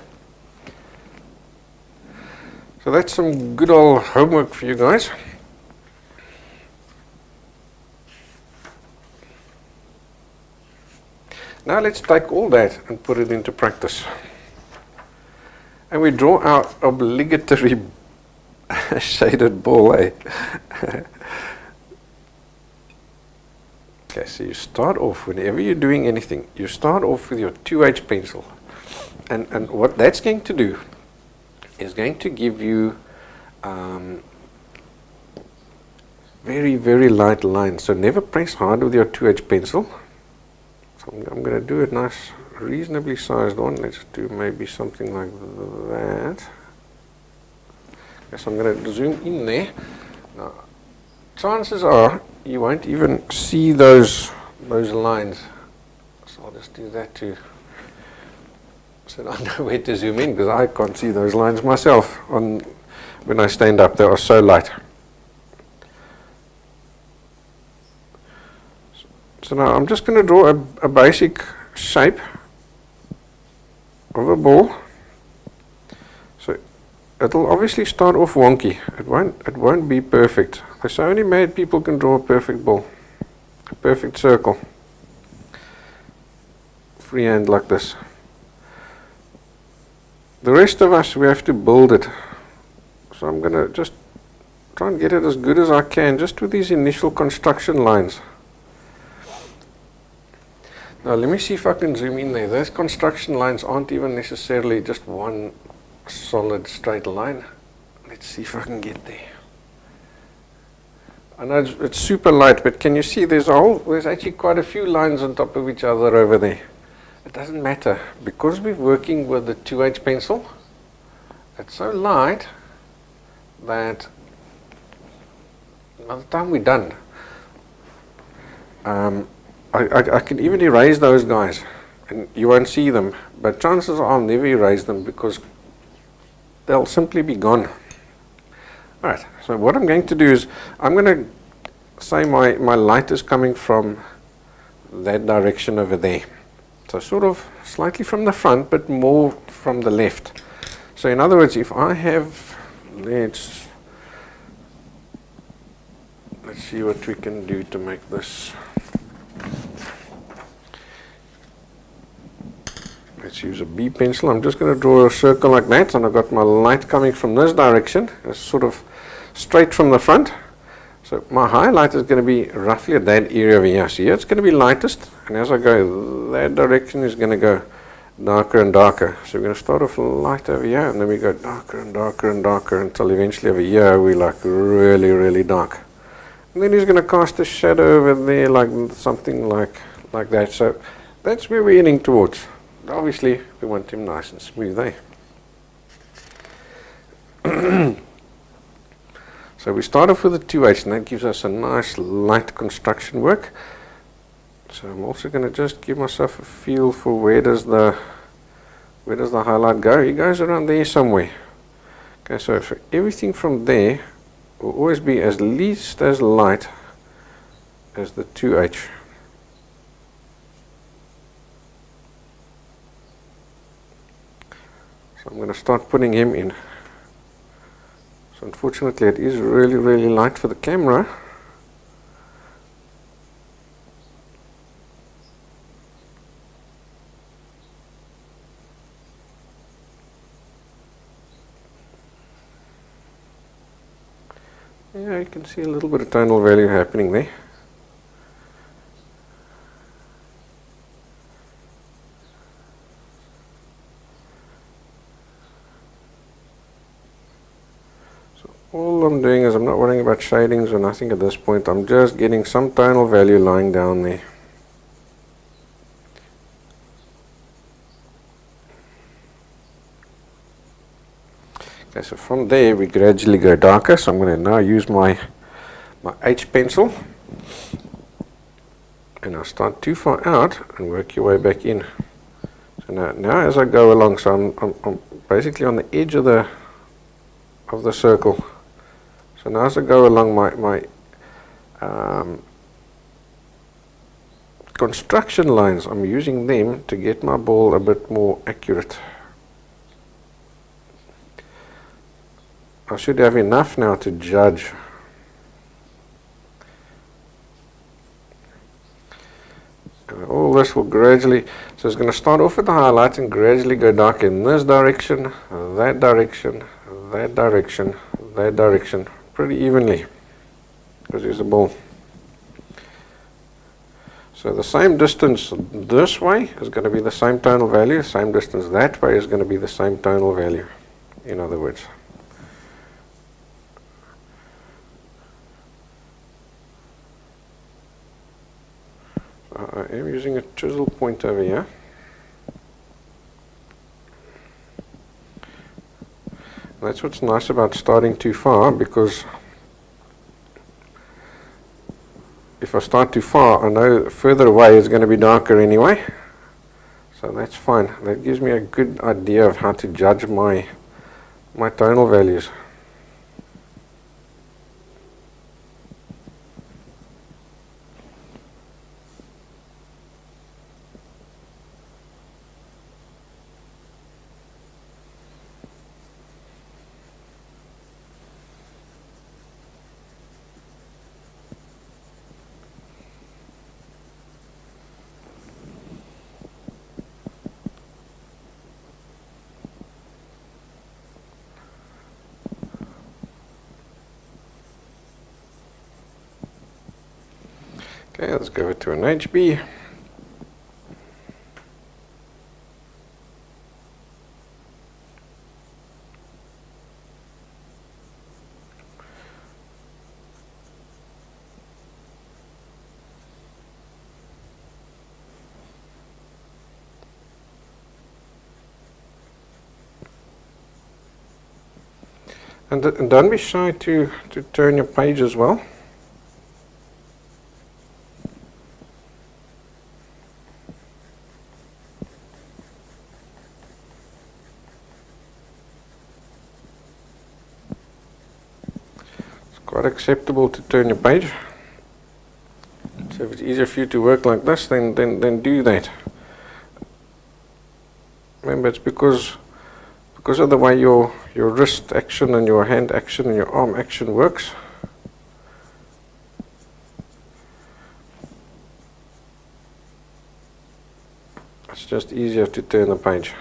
So that's some good old homework for you guys. Now let's take all that and put it into practice. And we draw our obligatory shaded ball, eh? Okay, so you start off, whenever you're doing anything, you start off with your 2H pencil. And what that's going to do is going to give you very, very light lines. So never press hard with your 2H pencil. So I'm going to do a nice, reasonably sized one. Let's do maybe something like that. So I'm going to zoom in there. Now, chances are you won't even see those lines. So I'll just do that too, so I know where to zoom in, because I can't see those lines myself when I stand up. They are so light. So now I'm just going to draw a basic shape of a ball. So it'll obviously start off wonky. It won't be perfect. There's so many mad people can draw a perfect ball, a perfect circle, freehand like this. The rest of us, we have to build it. So I'm going to just try and get it as good as I can, just with these initial construction lines. Now let me see if I can zoom in there. Those construction lines aren't even necessarily just one solid straight line. Let's see if I can get there. I know it's super light, but can you see there's actually quite a few lines on top of each other over there. It doesn't matter, because we're working with the 2H pencil. It's so light that by the time we're done, I can even erase those guys and you won't see them, but chances are I'll never erase them because they'll simply be gone. Alright, so what I'm going to do is I'm going to say my light is coming from that direction over there. So sort of slightly from the front, but more from the left. So in other words, if I have, let's see what we can do to make this. Let's use a B pencil. I'm just going to draw a circle like that, and I've got my light coming from this direction, sort of straight from the front. So my highlight is going to be roughly at that area over here. So here it's going to be lightest, and as I go, that direction is going to go darker and darker. So we're going to start off light over here, and then we go darker and darker and darker until eventually over here we're like really, really dark. And then he's going to cast a shadow over there, like something like that. So that's where we're heading towards. Obviously, we want him nice and smooth, eh? So we start off with a 2H, and that gives us a nice light construction work. So I'm also going to just give myself a feel for where does the highlight go. He goes around there somewhere. Okay, so for everything from there will always be at least as light as the 2H. So I'm going to start putting him in. So unfortunately it is really, really light for the camera. Yeah, you can see a little bit of tonal value happening there. All I'm doing is I'm not worrying about shadings or nothing at this point. I'm just getting some tonal value lying down there. Okay, so from there we gradually go darker. So I'm going to now use my H pencil, and I'll start too far out and work your way back in. So now as I go along, so I'm basically on the edge of the circle. So now as I go along my construction lines, I'm using them to get my ball a bit more accurate. I should have enough now to judge. And all this will gradually, so it's going to start off with the highlights and gradually go dark in this direction, that direction, that direction, that direction, pretty evenly, because there's a ball. So the same distance this way is going to be the same tonal value, same distance that way is going to be the same tonal value, in other words. I am using a chisel point over here. That's what's nice about starting too far, because if I start too far, I know further away is going to be darker anyway. So that's fine. That gives me a good idea of how to judge my tonal values. Okay, let's go to an HB. And don't be shy to turn your page as well. It's quite acceptable to turn your page. So if it's easier for you to work like this, then do that. Remember, it's because of the way your wrist action and your hand action and your arm action works. It's just easier to turn the page.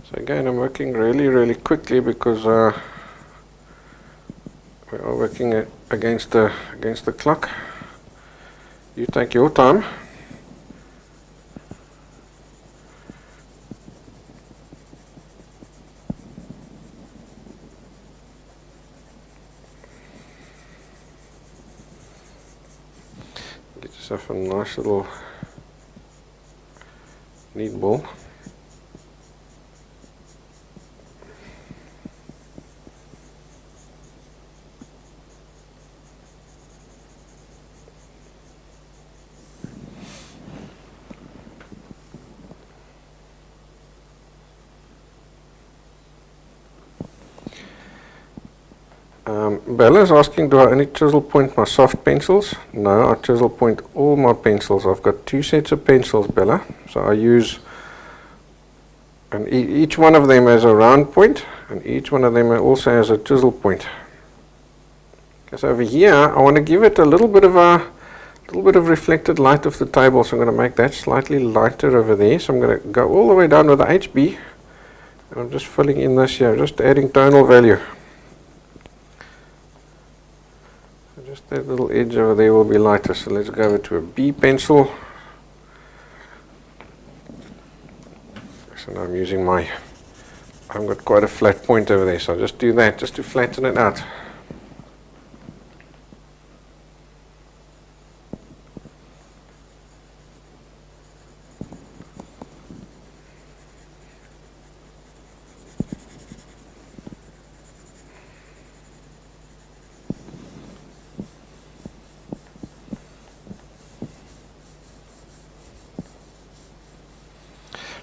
So again, I'm working really quickly because we are working against the clock. You take your time. Get yourself a nice little neat ball. Bella's asking, do I only chisel point my soft pencils? No, I chisel point all my pencils. I've got 2 sets of pencils, Bella. So I use, and each one of them has a round point, and each one of them also has a chisel point. Because over here, I want to give it a little bit of reflected light of the table, so I'm going to make that slightly lighter over there. So I'm going to go all the way down with the HB, and I'm just filling in this here, just adding tonal value. Just that little edge over there will be lighter, so let's go over to a B pencil. So now I'm using I've got quite a flat point over there, so I'll just do that just to flatten it out.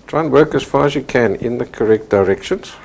Try and work as far as you can in the correct directions.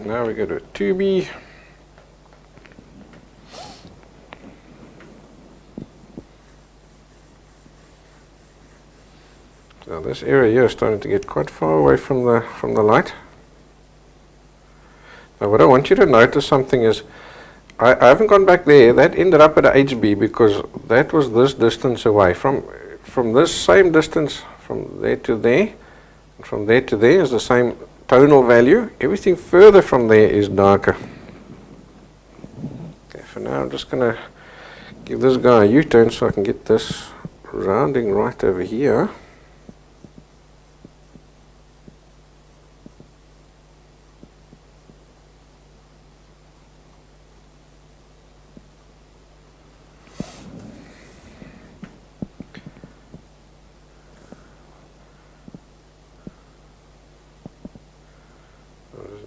Now we go to a 2B. So this area here is starting to get quite far away from the light. Now what I want you to notice something is, I haven't gone back there. That ended up at a HB because that was this distance away. From this same distance, from there to there, and from there to there is the same tonal value. Everything further from there is darker. Okay, for now I'm just going to give this guy a U-turn so I can get this rounding right over here.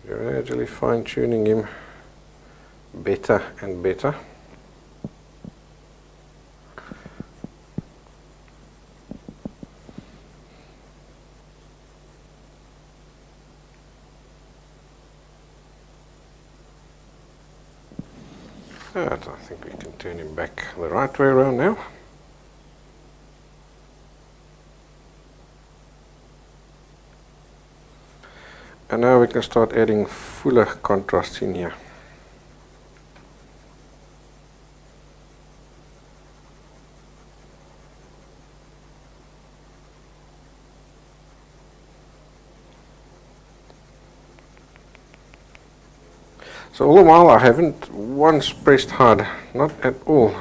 Gradually fine-tuning him better and better. Right, I think we can turn him back the right way around now. And now we can start adding fuller contrast in here. So all the while I haven't once pressed hard, not at all.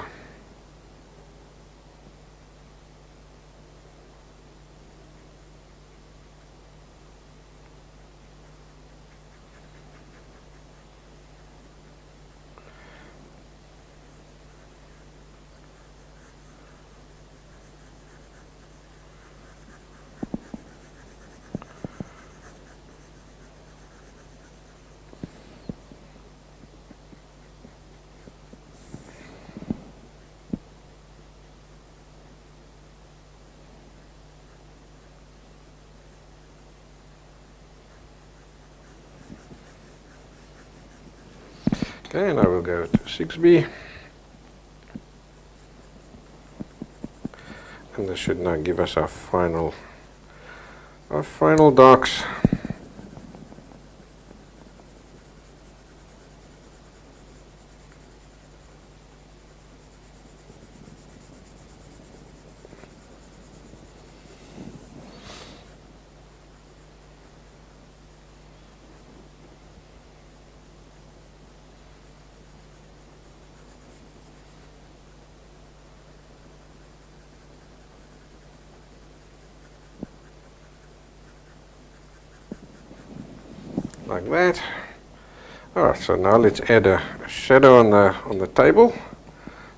Okay, now we'll go to 6B. And this should now give us our final darks. Like that. Alright, so now let's add a shadow on the table.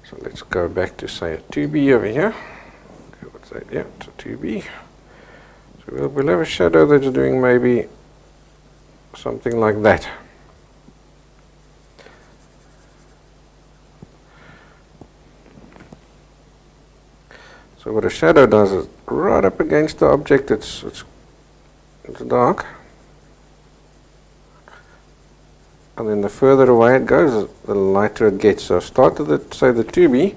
So let's go back to say a 2B over here. Okay, what's that? Yeah, it's a 2B. So we'll have a shadow that's doing maybe something like that. So what a shadow does is right up against the object, it's dark. And then the further away it goes, the lighter it gets. So I start with say the 2B,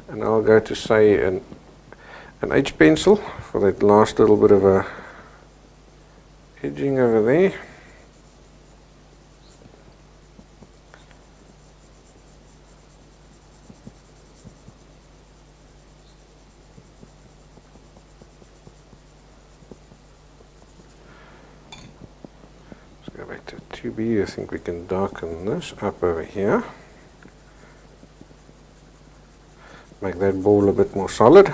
and I'll go to say an H pencil for that last little bit of a edging over there. Go back to 2B. I think we can darken this up over here. Make that ball a bit more solid.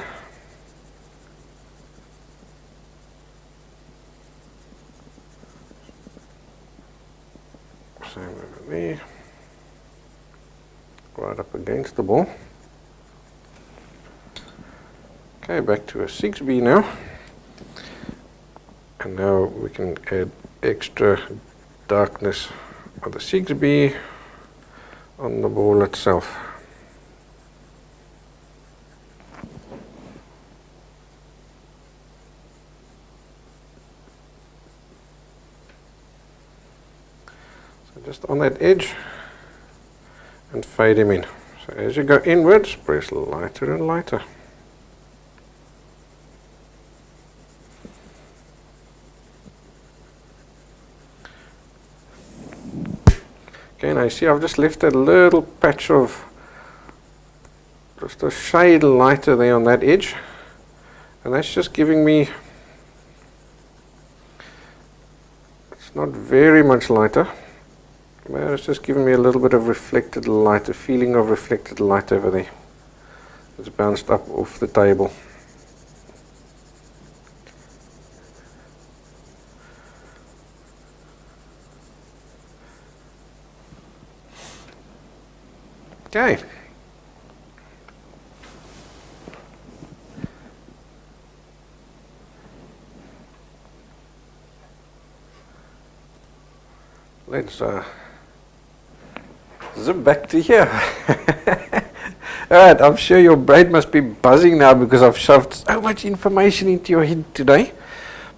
Same over there. Right up against the ball. Okay, back to a 6B now. And now we can add extra darkness of the 6B on the ball itself. So just on that edge and fade him in. So as you go inwards, press lighter and lighter. Okay, now you see I've just left that little patch of just a shade lighter there on that edge, and that's just giving me, it's not very much lighter, but it's just giving me a little bit of reflected light, a feeling of reflected light over there. It's bounced up off the table. Okay. Let's zip back to here. Alright, I'm sure your brain must be buzzing now because I've shoved so much information into your head today.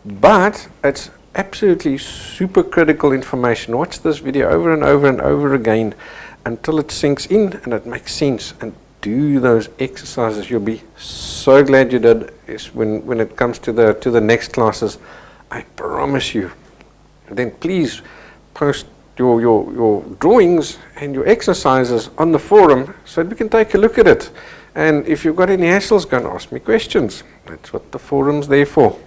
But it's absolutely super critical information. Watch this video over and over and over again until it sinks in and it makes sense, and do those exercises. You'll be so glad you did. When it comes to the next classes, I promise you. And then please post your drawings and your exercises on the forum so that we can take a look at it. And if you've got any hassles, go and ask me questions. That's what the forum's there for.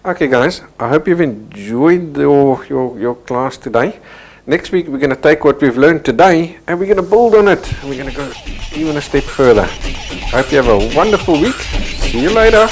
Okay guys, I hope you've enjoyed your class today. Next week we're going to take what we've learned today and we're going to build on it. We're going to go even a step further. I hope you have a wonderful week. See you later.